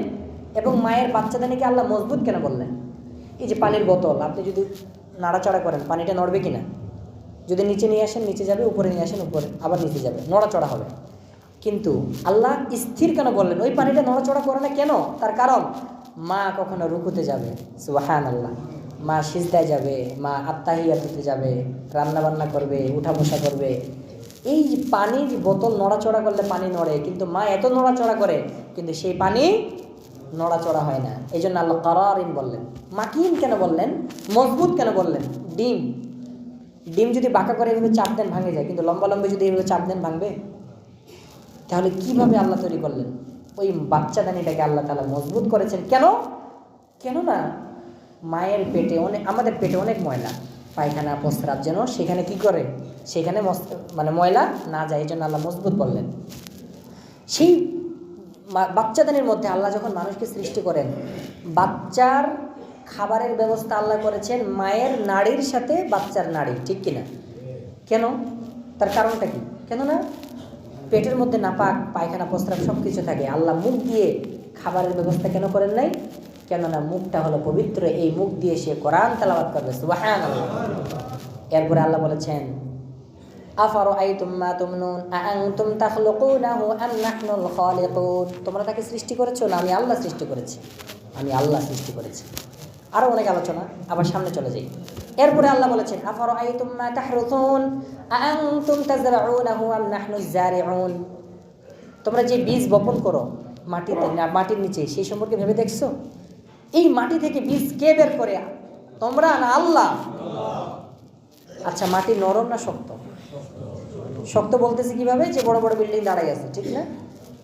এবং মায়ের বাচ্চাদানিকে আল্লাহ মজবুত কেন বললেন? এই যে পানির বোতল, আপনি যদি নাড়াচড়া করেন পানিটা নড়বে কিনা? যদি নিচে নিয়ে আসেন নিচে যাবে, উপরে নিয়ে আসেন উপরে আবার নিচে যাবে, নড়াচড়া হবে। কিন্তু আল্লাহ স্থির কেন বললেন? ওই পানিটা নড়াচড়া করে না কেন? তার কারণ, মা কখনো রুকুতে যাবে, সুবহানাল্লাহ, মা সিজদায় যাবে, মা আত্তাহিয়াতুতে যাবে, রান্না বান্না করবে, উঠা বসা করবে, এই যে পানির বোতল নড়াচড়া করলে পানি নড়ে, কিন্তু মা এত নড়াচড়া করে কিন্তু সেই পানি নড়াচড়া হয় না। এই জন্য আল্লাহ কারারিন বললেন। মাকিন কেন বললেন? মজবুত কেন বললেন? ডিম ডিম যদি বাঁকা করে এভাবে চাপ দেন ভাঙে যায়, কিন্তু লম্বা লম্বা যদি এভাবে চাপ দেন ভাঙবে? তাহলে কিভাবে আল্লাহ তৈরি করলেন? ওই বাচ্চাদানিটাকে আল্লাহ তাআলা মজবুত করেছেন। কেন? কেননা মায়ের পেটে আমাদের পেটে অনেক ময়লা, পায়খানা প্রস্রাব যেন সেখানে কি করে, সেখানে মানে ময়লা না যায়, এই জন্য আল্লাহ মজবুত বললেন। সেই বাচ্চাদানির মধ্যে আল্লাহ যখন মানুষকে সৃষ্টি করেন, বাচ্চার খাবারের ব্যবস্থা আল্লাহ করেছেন মায়ের নাড়ির সাথে বাচ্চার নাড়ি, ঠিক কিনা? কেন? তার কারণটা কি? কেননা পেটের মধ্যে নাপাক পায়খানা প্রস্রাব সব কিছু থাকে, আল্লাহ মুখ দিয়ে খাবারের ব্যবস্থা কেন করেন নাই? কেননা মুখটা হলো পবিত্র, এই মুখ দিয়ে সে কোরআন তেলাওয়াত করবে। সুবহানাল্লাহ। এরপরে আল্লাহ বলেছেন, আফারাআইতুম মা তুমনুন আআনতুম তাখলুকুনাহু আম নাহনুল খালিকুন। তোমরা তাকে সৃষ্টি করেছো না আমি আল্লাহ সৃষ্টি করেছি? আমি আল্লাহ সৃষ্টি করেছি। আরও অনেক আলোচনা, আবার সামনে চলে যাই। এরপরে আল্লাহ বলেছেন, আফারাআইতুম মা তাহরুসুন আআনতুম তাজরাউনাহু আম নাহনুজ জারিউন। তোমরা যে বীজ বপন করো মাটিতে না মাটির নিচে, সেই সম্পর্কে ভেবে দেখছো? এই মাটি থেকে বীজ কে বের করে? তোমরা না আল্লাহ? আচ্ছা, মাটি নরম না শক্ত? শক্ত বলতেছি কিভাবে? যে বড় বড় বিল্ডিং দাঁড়াই আছে, ঠিক না?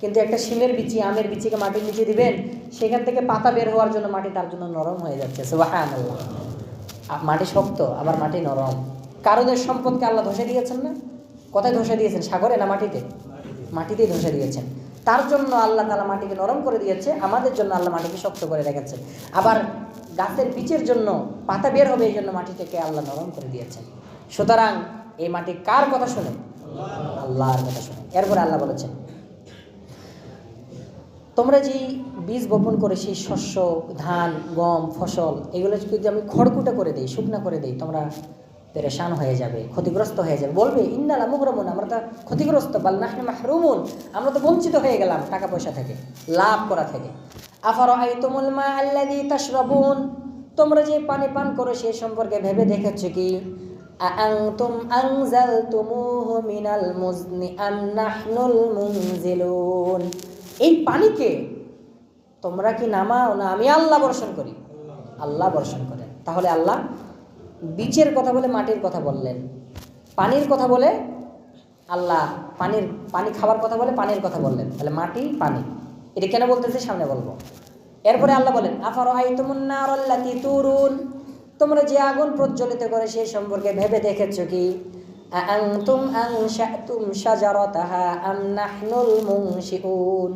কিন্তু একটা শিমের বিচি, আমের বিচিকে মাটির নিচে দিবেন, সেখান থেকে পাতা বের হওয়ার জন্য মাটি তার জন্য নরম হয়ে যাচ্ছে। সুবহানাল্লাহ। মাটি শক্ত, আবার মাটি নরম। কারোদের সম্পদকে আল্লাহ ধসে দিয়েছেন না? কোথায় ধসে দিয়েছেন? সাগরে না মাটিতে? মাটিতেই ধসে দিয়েছেন। তার জন্য আল্লাহ তাআলা মাটিকে নরম করে দিয়েছে, আমাদের জন্য আল্লাহ মাটিকে শক্ত করে রেখেছেন। আবার গাছের বীজের জন্য পাতা বের হবে, এই জন্য মাটিটাকে আল্লাহ নরম করে দিয়েছেন। সুতরাং এই মাটি কার কথা শুনে? আল্লাহর কথা শুনে। এরপরে আল্লাহ বলেছেন, তোমরা যে বীজ বপন করে সেই শস্য, ধান, গম, ফসল, এগুলো যদি আমি খড়কুটা করে দিই, শুকনা করে দিই, তোমরা পেরেশান হয়ে যাবে, ক্ষতিগ্রস্ত হয়ে যাবে। বলবে ইন্না লামুগরামুন, আমরা তো ক্ষতিগ্রস্ত, বাল নাহনু মাহরুমুন, আমরা তো বঞ্চিত হয়ে গেলাম টাকা পয়সা থেকে, লাভ করা থেকে। আফারাআইতুমুল মা আল্লাযী তাশরাবুন, তোমরা যে পানি পান করো সে সম্পর্কে ভেবে দেখেছো কি? আআনতুম আনজালতুমুহু মিনাল মুজনি আম নাহনুল মুনজিলুন। এই পানিকে তোমরা কি নামাও না আমি আল্লাহ বর্ষণ করি? আল্লাহ বর্ষণ করেন। তাহলে আল্লাহ বীজের কথা বলে মাটির কথা বললেন, পানির কথা বলে আল্লাহ পানি খাবার কথা বলে পানির কথা বললেন। তাহলে মাটি পানি, এটা কেন বলতেছে সামনে বলবো। এরপরে আল্লাহ বলেন, আফারাআইতুমুন নারাল্লাতী তুরুন, তোমরা যে আগুন প্রজ্বলিত করে সেই সম্পর্কে ভেবে দেখেছো কি? আআনতুম আনশাতুম শাজারাতাহা আম নাহনুল মুনশিউন।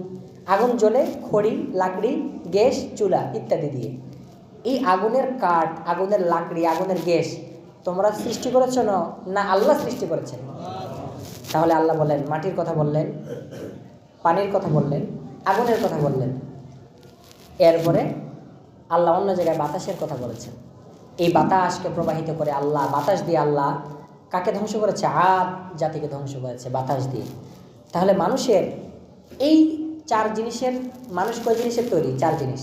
আগুন জ্বলে খড়ি, লাকড়ি, গ্যাস, চুলা ইত্যাদি দিয়ে। এই আগুনের কাঠ, আগুনের লাকড়ি, আগুনের গ্যাস তোমরা সৃষ্টি করেছো না আল্লাহ সৃষ্টি করেছেন? তাহলে আল্লাহ বললেন, মাটির কথা বললেন, পানির কথা বললেন, আগুনের কথা বললেন। এরপরে আল্লাহ অন্য জায়গায় বাতাসের কথা বলেছেন। এই বাতাসকে প্রবাহিত করে আল্লাহ, বাতাস দিয়ে আল্লাহ কাকে ধ্বংস করেছে? আদ জাতিকে ধ্বংস করেছে বাতাস দিয়ে। তাহলে মানুষের এই চার জিনিসের, মানুষ কয় জিনিসের তৈরি? চার জিনিস।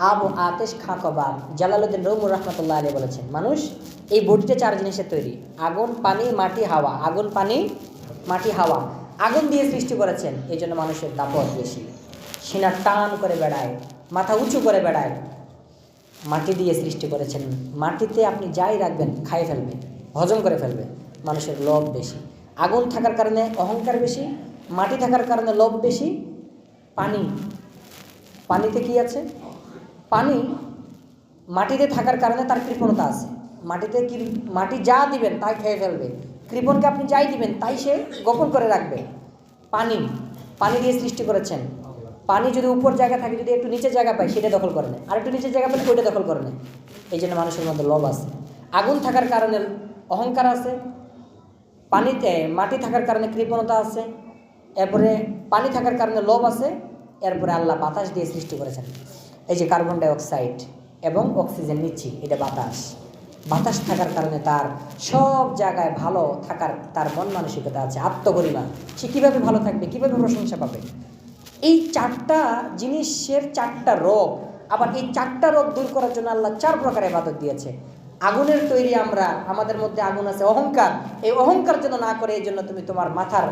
আব, আতেশ, খাকবাব। জালালউদ্দিন রুমুর রহমতুল্লাহ আলাইহি বলেছেন, মানুষ এই বডিটা চার জিনিসের তৈরি: আগুন, পানি, মাটি, হাওয়া। আগুন, পানি, মাটি, হাওয়া। আগুন দিয়ে সৃষ্টি করেছেন, এই জন্য মানুষের দাপট বেশি, সিনা টান করে বেড়ায়, মাথা উঁচু করে বেড়ায়। মাটি দিয়ে সৃষ্টি করেছেন, মাটিতে আপনি যাই রাখবেন খাই ফেলবে, হজম করে ফেলবে। মানুষের লোভ বেশি, আগুন থাকার কারণে অহংকার বেশি, মাটি থাকার কারণে লোভ বেশি। পানিতে কি আছে? পানি মাটিতে থাকার কারণে তার কৃপণতা আছে। মাটি যা দিবেন তাই খেয়ে ফেলবে, কৃপণকে আপনি যাই দিবেন তাই সে গোপন করে রাখবে। পানি দিয়ে সৃষ্টি করেছেন, পানি যদি উপর জায়গা থাকে, যদি একটু নিচের জায়গা পায় সেটা দখল করে নেয়, আর একটু নিচের জায়গা পেলে ওইটা দখল করে নেয়। এই জন্য মানুষের মধ্যে লোভ আছে। আগুন থাকার কারণে অহংকার আছে, মাটি থাকার কারণে কৃপণতা আছে, এরপরে পানি থাকার কারণে লোভ আছে। এরপরে আল্লাহ বাতাস দিয়ে সৃষ্টি করেছেন। এই যে কার্বন ডাইঅক্সাইড এবং অক্সিজেন নিচ্ছি, এটা বাতাস থাকার কারণে তার সব জায়গায় ভালো থাকার তার মন মানসিকতা আছে, আত্মগরিমা। সে কীভাবে ভালো থাকবে, কীভাবে প্রশংসা পাবে? এই চারটা জিনিসের চারটা রোগ। আবার এই চারটা রোগ দূর করার জন্য আল্লাহ চার প্রকার ইবাদত দিয়েছে। আগুনের তৈরি আমরা, আমাদের মধ্যে আগুন আছে অহংকার, এই অহংকার যেন না করে এই জন্য তুমি তোমার মাথার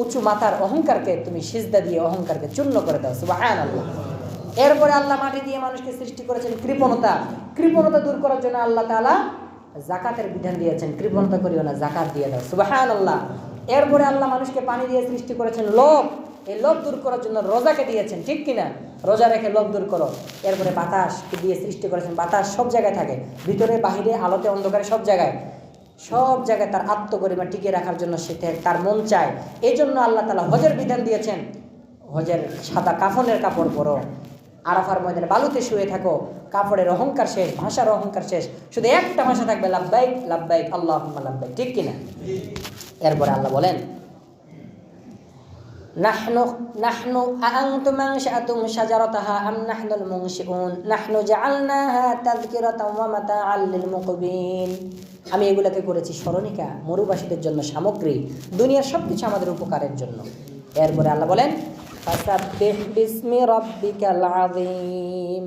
উঁচু মাথার অহংকারকে তুমি সিজদা দিয়ে অহংকারকে চূর্ণ করে দাও। সুবহানাল্লাহ। এরপরে আল্লাহ মাটি দিয়ে মানুষকে সৃষ্টি করেছেন কৃপণতা, কৃপণতা দূর করার জন্য আল্লাহ তাআলা যাকাতের বিধান দিয়েছেন, কৃপণতা করিও না, যাকাত দিয়ে দাও। সুবহানাল্লাহ। এরপরে আল্লাহ মানুষকে পানি দিয়ে সৃষ্টি করেছেন লোভ, এই লোভ দূর করার জন্য রোজাকে দিয়েছেন, ঠিক কিনা? রোজা রেখে লোভ দূর করো। এরপরে বাতাস দিয়ে সৃষ্টি করেছেন, বাতাস সব জায়গায় থাকে, ভিতরে বাহিরে, আলোতে অন্ধকারে, সব জায়গায় তার আত্মগরিমা টিকিয়ে রাখার জন্য সে তার মন চায়। এই জন্য আল্লাহ তাআলা হজের বিধান দিয়েছেন, হজের সাদা কাফনের কাপড় পরো, আরাফার ময়দানে বালুতে শুয়ে থাকো, কাপড়ের অহংকার শেষ, ভাষার অহংকার শেষ, শুধু একটা ভাষা থাকবে, লাব্বাইক লাব্বাইক আল্লাহুম্মা লাব্বাইক, ঠিক কিনা? এরপরে আল্লাহ বলেন, নাহনু আনতুম আনশাতুম শাজারাতাহা আম নাহনুল মুনশিউন নাহনু জাআলনাহা তাযকিরাতাও ওয়া মাতাআল লিল মুকবিন। আমি এগুলোকে করেছি স্মরণিকা, মরুবাসীদের জন্য সামগ্রী, দুনিয়ার সবকিছু আমাদের উপকারের জন্য। এরপরে আল্লাহ বলেন, ফাসাব্বিহ বিসমি রাব্বিকাল আযীম।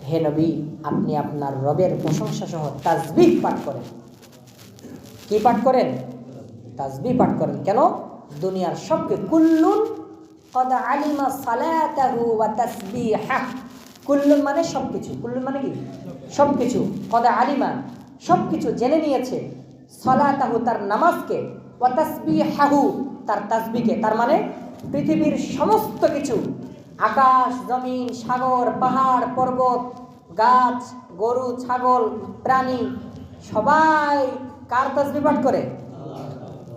হে নবী, আপনি আপনার রবের প্রশংসা সহ তাসবিহ পাঠ করেন। কি পাঠ করেন? তাসবিহ পাঠ করেন। কেন? দুনিয়ার সবকে কুল্লুন কদ আলিমা সালাতাহু ওয়া তাসবিহা। কুল্লুন মানে সবকিছু, কুল্লুন মানে কি? সবকিছু। কদ আলিমা সবকিছু জেনে নিয়েছে, সালাতাহু তার নামাজকে, ওয়া তাসবিহাহু তার তাসবিহকে। তার মানে পৃথিবীর সমস্ত কিছু, আকাশ, জমিন, সাগর, পাহাড়, পর্বত, গাছ, গরু, ছাগল, প্রাণী, সবাই কার তাসবিহ পাঠ করে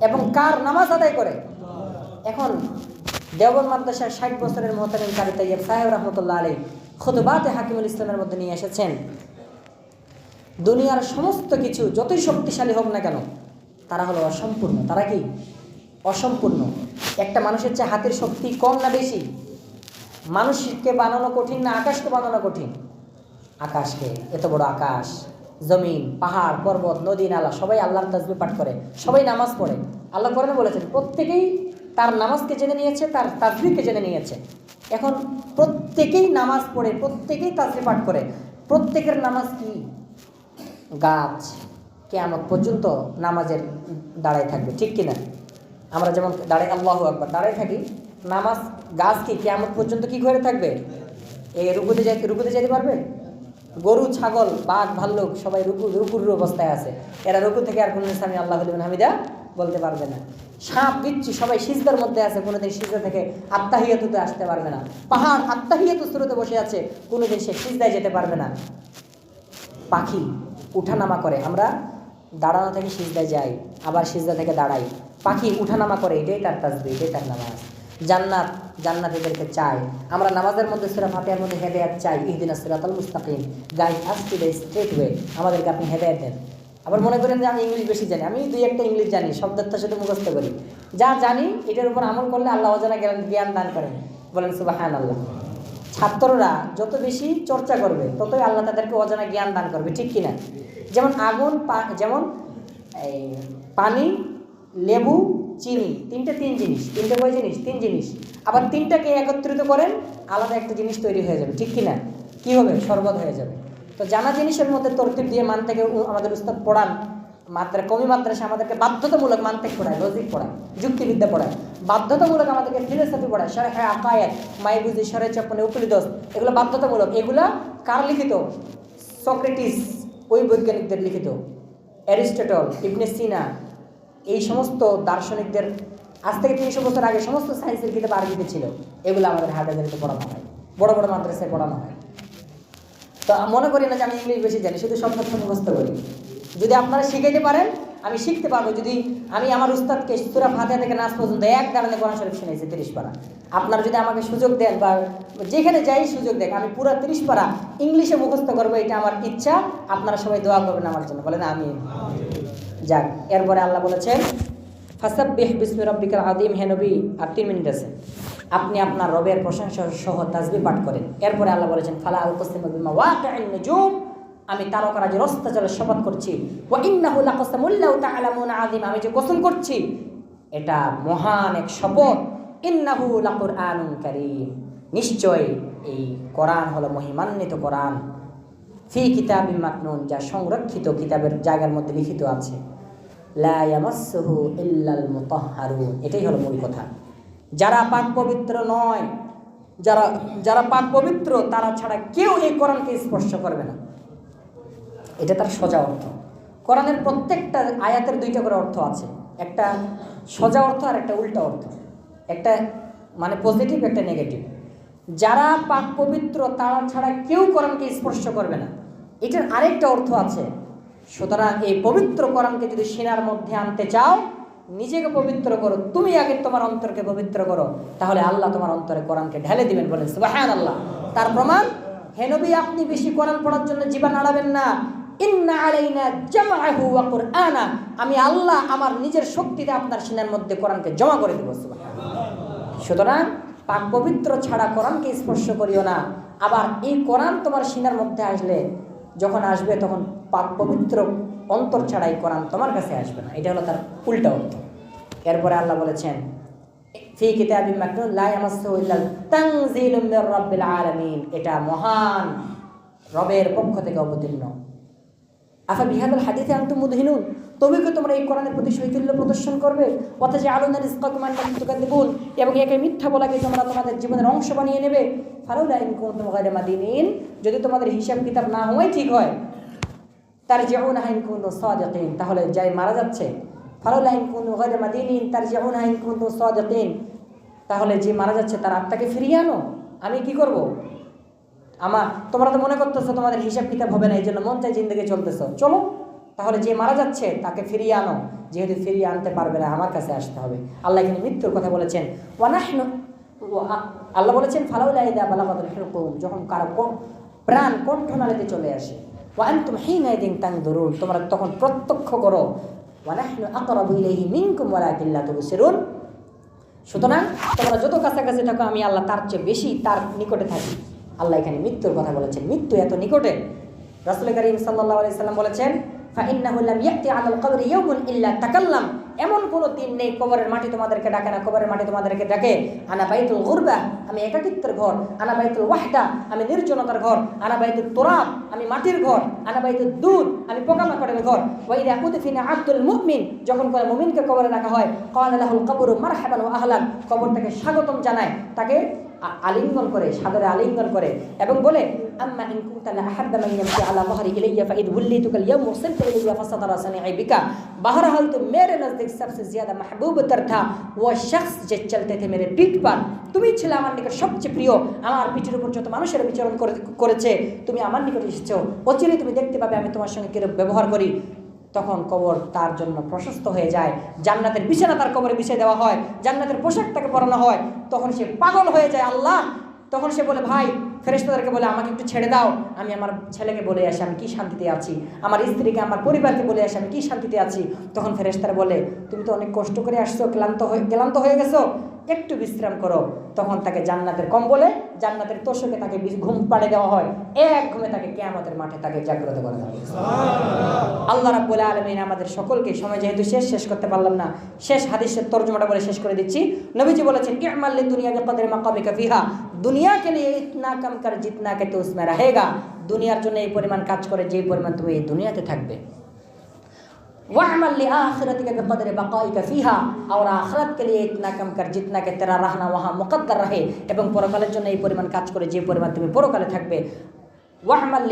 এবং কার নামাজ আদায় করে? এখন দেওবন্দ মাদ্রাসার 60 বছরের মুহতামিম কারি তাইয়্যিব সাহেব রাহমাতুল্লাহ আলাইহি খুতবাতে হাকিমুল ইসলামের মধ্যে নিয়ে এসেছেন, দুনিয়ার সমস্ত কিছু যতই শক্তিশালী হোক না কেন, তারা হলো অসম্পূর্ণ। তারা কি? অসম্পূর্ণ। একটা মানুষের চেয়ে হাতের শক্তি কম না বেশি? মানুষকে বানানো কঠিন না আকাশকে বানানো কঠিন? আকাশকে, এত বড় আকাশ, জমিন, পাহাড়, পর্বত, নদী, নালা, সবাই আল্লাহর তাসবিহ পাঠ করে, সবাই নামাজ পড়ে। আল্লাহ কোরআনে বলেছেন প্রত্যেকেই তার নামাজকে জেনে নিয়েছে, তার তাসবিহকে জেনে নিয়েছে। এখন প্রত্যেকেই নামাজ পড়ে, প্রত্যেকেই তাসবিহ পাঠ করে। প্রত্যেকের নামাজ কি? গাছ কিয়ামত পর্যন্ত নামাজের দাঁড়ায় থাকবে, ঠিক কিনা? আমরা যেমন দাঁড়াই আল্লাহু আকবার দাঁড়ায় থাকি, নামাজ গাছ কি কিয়ামত পর্যন্ত কি করে থাকবে? এই রুকুতে যেতে পারবে? গরু, ছাগল, বাঘ, ভাল্লুক সবাই রুকুর অবস্থায় আছে, এরা রুকু থেকে আর কোনদিন সামি আল্লাহু লিমান হামিদা বলতে পারবে না। সাপ, বিচ্ছু সবাই সিজদার মধ্যে আছে, কোনোদিন সিজদা থেকে আত্তাহিয়াতুতে আসতে পারবে না। পাহাড় আত্তাহিয়াতু সুরতে বসে আছে, কোনোদিন সে সিজদায় যেতে পারবে না। পাখি উঠানামা করে, আমরা দাঁড়ানো থেকে সিজদায় যাই, আবার সিজদা থেকে দাঁড়াই। পাখি উঠানামা করে, এটাই তার তাসবিহ, এটাই তার নামাজ। জান্নাতীদেরকে চাই, আমরা নামাজের মধ্যে সূরা ফাতিহার মধ্যে হেদায়েত চাই, ইহদিনাস সিরাতাল মুস্তাকিম, guide us to the straight way, আমাদেরকে আপনি হেদায়েত দেন। আবার মনে করেন যে আমি ইংলিশ বেশি জানি, আমি 2-1টা ইংলিশ জানি, শব্দটার সাথে মুখস্থ করি, যা জানি এটার উপর আমল করলে আল্লাহ অজানা জ্ঞান দান করেন। বলেন সুবহানাল্লাহ। ছাত্ররা যত বেশি চর্চা করবে ততই আল্লাহ তাদেরকে অজানা জ্ঞান দান করবে, ঠিক কিনা? যেমন আগুন, যেমন এই পানি, লেবু, চিনি, তিন জিনিস, কয় জিনিস? 3 জিনিস। আবার 3টাকে একত্রিত করেন, আলাদা একটা জিনিস তৈরি হয়ে যাবে, ঠিক কিনা? কি হবে? শরবত হয়ে যাবে। তো জানা জিনিসের মধ্যে তরতিব দিয়ে মান থেকে আমাদের উস্তাদ পড়ান, কমি মাদ্রাসা আমাদেরকে বাধ্যতামূলক মানতেক পড়ায়, লজিক পড়ায়, যুক্তিবিদ্যা পড়ায়, বাধ্যতামূলক আমাদেরকে ফিলোসফি পড়ায়, শরহে আকায়েদ, মাইবুজি, শরহে চপ্পনে, উকুলিদস, এগুলো বাধ্যতামূলক। এগুলা কার লিখিত? সক্রেটিস, ওই বৈজ্ঞানিকদের লিখিত, অ্যারিস্টটল, ইবনে সিনা, এই সমস্ত দার্শনিকদের আজ থেকে 300 বছর আগে সমস্ত সায়েন্সের কিতাব আরবিতে ছিল। এগুলো আমাদের হাটাজারিতে পড়ানো হয়, বড় বড় মাদ্রাসায় পড়ানো হয়। তো মনে করি না যে আমি ইংলিশ বেশি জানি, শুধু সব কথা মুখস্থ করি। যদি আপনারা শিখাইতে পারেন, আমি শিখতে পারবো। যদি আমি আমার উস্তাদকে সূরা ফাতিহা থেকে নাস পর্যন্ত এক দাঁড়ানে কোরআন শরীফ শুনেছি 30 পারা, আপনারা যদি আমাকে সুযোগ দেন বা যেখানে যাই সুযোগ দেন, আমি পুরো 30 পারা ইংলিশে মুখস্থ করবো, এটা আমার ইচ্ছা। আপনারা সবাই দোয়া করবেন আমার জন্য, বলেন আমিন। যাক, এরপরে আল্লাহ বলেছেন ফাসাব্বিহ বিসমি রাব্বিকাল আযীম। হে নবী, আর 3 মিনিট আছে, আপনি আপনার রবের প্রশংসা সহ তাসবিহ পাঠ করেন। এরপরে আল্লাহ বলেছেন ফালা উকসিমু বিমা ওয়াকিউন নুজুম, আমি তারকারাজির অস্তাচলে শপথ করছি। ওয়া ইন্নাহু লাকাসামুল লাউ তাআলামুনা আযীম, আমি যে কসম করছি এটা মহান এক শপথ। ইন্নাহু লাকুরআনুন কারীম, নিশ্চয় এই কোরআন হলো মহিমান্বিত কোরআন। ফি কিতাবিন মাকনুন, যা সংরক্ষিত কিতাবের জায়গার মধ্যে লিখিত আছে। লা ইয়ামাসসুহু ইল্লাল মুতাহহারুন, এটাই হলো মূল কথা। যারা পাক পবিত্র নয়, যারা পাক পবিত্র তারা ছাড়া কেউ এই কোরআনকে স্পর্শ করবে না। এটা তার সোজা অর্থ। কোরআনের প্রত্যেকটা আয়াতের দুইটা করে অর্থ আছে, একটা সোজা অর্থ আর একটা উল্টা অর্থ, একটা মানে পজিটিভ, একটা নেগেটিভ। যারা পাক পবিত্র তারা ছাড়া কেউ কোরআনকে স্পর্শ করবে না, এটার আরেকটা অর্থ আছে। সুতরাং এই পবিত্র কোরআনকে যদি সিনার মধ্যে আনতে চাও, নিজেকে পবিত্র করো, তুমি আগে তোমার অন্তরকে পবিত্র করো, তাহলে আল্লাহ তোমার অন্তরে কোরআনকে ঢেলে দিবেন। বলেন সুবহানাল্লাহ। তার প্রমাণ, হে নবী, আপনি বেশি কোরআন পড়ার জন্য জীবন নাড়াবেন না। ইন্না আলাইনা জামআহু ওয়া কুরআনা, আমি আল্লাহ আমার নিজের শক্তিতে আপনার সিনার মধ্যে কোরআনকে জমা করে দেব। সুবহানাল্লাহ। সুতরাং পাক পবিত্র ছাড়া কোরআনকে স্পর্শ করিও না। আবার এই কোরআন তোমার সিনার মধ্যে যখন আসবে তখন পাক পবিত্র অন্তর ছাড়া এই কোরআন তোমার কাছে আসবে না। এটা হলো তার উল্টা অর্থ। এরপরে আল্লাহ বলেছেন ফি কিতাবিন মাকনুন লা ইয়ামাসসুহু ইল্লাল তানজিলুম মির রাব্বিল আলামিন, এটা মহান রবের পক্ষ থেকে অবতীর্ণ। আফা বিহাদাল হাদিসে আনতুম মুদহিনুন, তবে কি তোমরা এই কোরআনের প্রতি শৈথিল্য প্রদর্শন করবে? ওয়াতাজআলুনা রিজকাকুম আন্নাকুম তুকাযযিবুন, এবং একে মিথ্যা বলাকে তোমরা তোমাদের জীবনের অংশ বানিয়ে নেবে। ফালাউলা ইন কুনতুম গায়রা মাদিনিন, যদি তোমাদের হিসাব কিতাব না হয় ঠিক হয়, তারজিউনাহা ইন কুনতুম সাদিকিন, তাহলে যাই মারা যাচ্ছে, ফালাউলা ইন কুনতুম গায়রা মাদিনিন তারজিউনাহা ইন কুনতুম সাদিকিন, তাহলে যে মারা যাচ্ছে তার আত্মাকে ফিরিয়ে আনো। আমি কি করব? তোমরা তো মনে করতেছো তোমাদের হিসাব কিতাব হবে না, এই জন্য মন চাই জিন্দগি চলতেছো, চলো তাহলে যে মারা যাচ্ছে তাকে ফিরিয়ে আনো। যেহেতু ফিরিয়ে আনতে পারবে না, আমার কাছে আসতে হবে। আল্লাহ এখানে মৃত্যুর কথা বলেছেন। আল্লাহ বলেছেন ফালাউলা ইযা বালাগাতুল হুলকুম, যখন কারো প্রাণ কণ্ঠনালীতে চলে আসে, ওয়া আনতুম হিনাইযিন তানজুরুন, তোমরা তখন প্রত্যক্ষ করো। ওয়া নাহনু আকরাবু ইলাইহি মিনকুম ওয়ালাকিন লা তুবসিরুন, সুতরাং তোমরা যত কাছাকাছি থাকো আমি আল্লাহ তার চেয়ে বেশি তার নিকটে থাকি। আল্লাহ এখানে মৃত্যুর কথা বলেছেন, মৃত্যু এত নিকটে। রাসূল কারীম সাল্লাল্লাহু আলাইহি সাল্লাম বলেছেন ফাইন্নাহু লাম ইয়াতি আলাল কবরি ইয়াউমুন ইল্লা তাকাল্লাম, এমন কোনো দিন নেই কবরের মাটি তোমাদেরকে ডাকে না, কবরের মাটি তোমাদেরকে ডাকে। আনা বাইতুল গুরবা, আমি একাকিত্বের ঘর। আনা বাইতুল ওয়াহদা, আমি নির্জনতার ঘর। আনা বাইতুল তুরাব, আমি মাটির ঘর। আনা বাইতুল দুদ, আমি পোকামাকড়ের ঘর। ওয়া ইযা উদফিনা আব্দুল মুমিন, যখন কোনো মুমিনকে কবরে রাখা হয়, ক্বালা লাহুল কবরু মারহাবান ওয়া আহলান, কবর তাকে স্বাগতম জানায়, তাকে আলিঙ্গন করে, সাদরে আলিঙ্গন করে এবং বলে আম্মা ইন কুনতা লা আহাব্বা মান ইয়ামশি আলা যাহরি ইলাইয়া ফাইদ ওয়াল্লিতুকাল ইয়াওম ওয়াসিলতু ইলাইয়া ফাসাতারা সানি'i बिका, बहरहाल तुम मेरे नजदीक सबसे ज्यादा महबूब तर था वो शख्स जो चलते थे मेरे पीठ पर, তুমি ছিলে আমার নিকট সবচেয়ে প্রিয়। আমার পিঠের উপর যত মানুষের বিচরণ করেছে তুমি আমার নিকট এসেছো, অচিরে তুমি দেখতে পাবে আমি তোমার সঙ্গে কিরূপ ব্যবহার করি। তখন কবর তার জন্য প্রশস্ত হয়ে যায়, জান্নাতের বিছানা তার কবরে বিছিয়ে দেওয়া হয়, জান্নাতের পোশাক তাকে পরানো হয়। তখন সে পাগল হয়ে যায় আল্লাহ। তখন সে বলে, ভাই ফেরেশতাদেরকে বলে আমাকে একটু ছেড়ে দাও, আমি আমার ছেলেকে বলে আসি আমি কি শান্তিতে আছি, আমার স্ত্রীকে আমার পরিবারকে বলে আসি আমি কি শান্তিতে আছি। তখন ফেরেশতারা বলে তুমি তো অনেক কষ্ট করে আসছো, ক্লান্ত হয়ে গেছো, একটু বিশ্রাম করো। তখন তাকে জান্নাতের কম্বলে, জান্নাতের তোষকে তাকে ঘুম পাড়ে দেওয়া হয়। এক ঘুমে তাকে কিয়ামতের মাঠে তাকে জাগ্রত করে দেওয়া হয়। আল্লাহ রাব্বুল আলামিন আমাদের সকলকে, সময় যেহেতু শেষ করতে পারলাম না, শেষ হাদিসের তরজমাটা বলে শেষ করে দিচ্ছি। নবীজি বলেছেন ই'মাল লিদুনিয়া বিকদরি মাকামিকা ফিহা, দুনিয়া কে লিয়ে ইতনা কাম কর জিতনা কে তো উসমে রহেগা, দুনিয়ার জন্য এই পরিমাণ কাজ করে যে পরিমাণ তুমি এই দুনিয়াতে থাকবে। वामल आखिरत के बकदर बकाई का फीहा, और आखिरत के लिए इतना कम कर जितना के तेरा रहना वहाँ मुकद्दर रहे, এবং পরকালের জন্য এই পরিমাণ কাজ করে যে পরিমাণ তুমি পরকালে থাকবে। वामल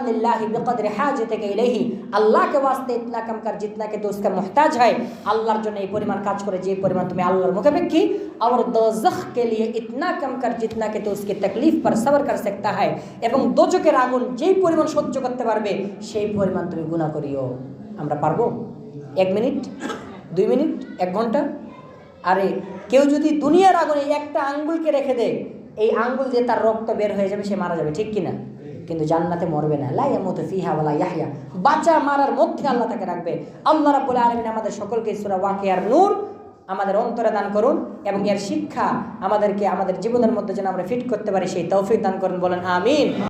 लिल्लाहि बिकदर हाजतिक इलैहि, আল্লাহ के वास्ते इतना कम कर जितना के तो उसका मोहताज है, আল্লাহর জন্য এই পরিমাণ কাজ করে যে পরিমাণ তুমি আল্লাহর মুখাপেক্ষী। और दोजख के लिए इतना कम कर जितना के तो उसकी तकलीफ पर सब्र कर सकता है, এবং দোজখের আগুন যেই পরিমাণ সহ্য করতে পারবে সেই পরিমাণ তুমি গুনাহ করিও। আমরা পারবো? 1 মিনিট, 2 মিনিট, 1 ঘন্টা? আরে কেউ যদি দুনিয়ার আগুনে একটা আঙ্গুলকে রেখে দেয়, এই আঙ্গুল দিয়ে তার রক্ত বের হয়ে যাবে, সে মারা যাবে, ঠিক কিনা? কিন্তু জান্নাতে মরবে না। লা ইয়ামুতু ফিহা ওয়ালা ইয়াহইয়া, বাঁচা মারার মধ্যে আল্লাহ তাকে রাখবে। আল্লাহ রাব্বুল আলামিন আমাদের সকলকে সূরা ওয়াকিয়ার নূর আমাদের অন্তরে দান করুন, এবং এর শিক্ষা আমাদেরকে আমাদের জীবনের মধ্যে যেন আমরা ফিট করতে পারি সেই তৌফিক দান করুন। বলেন আমিন।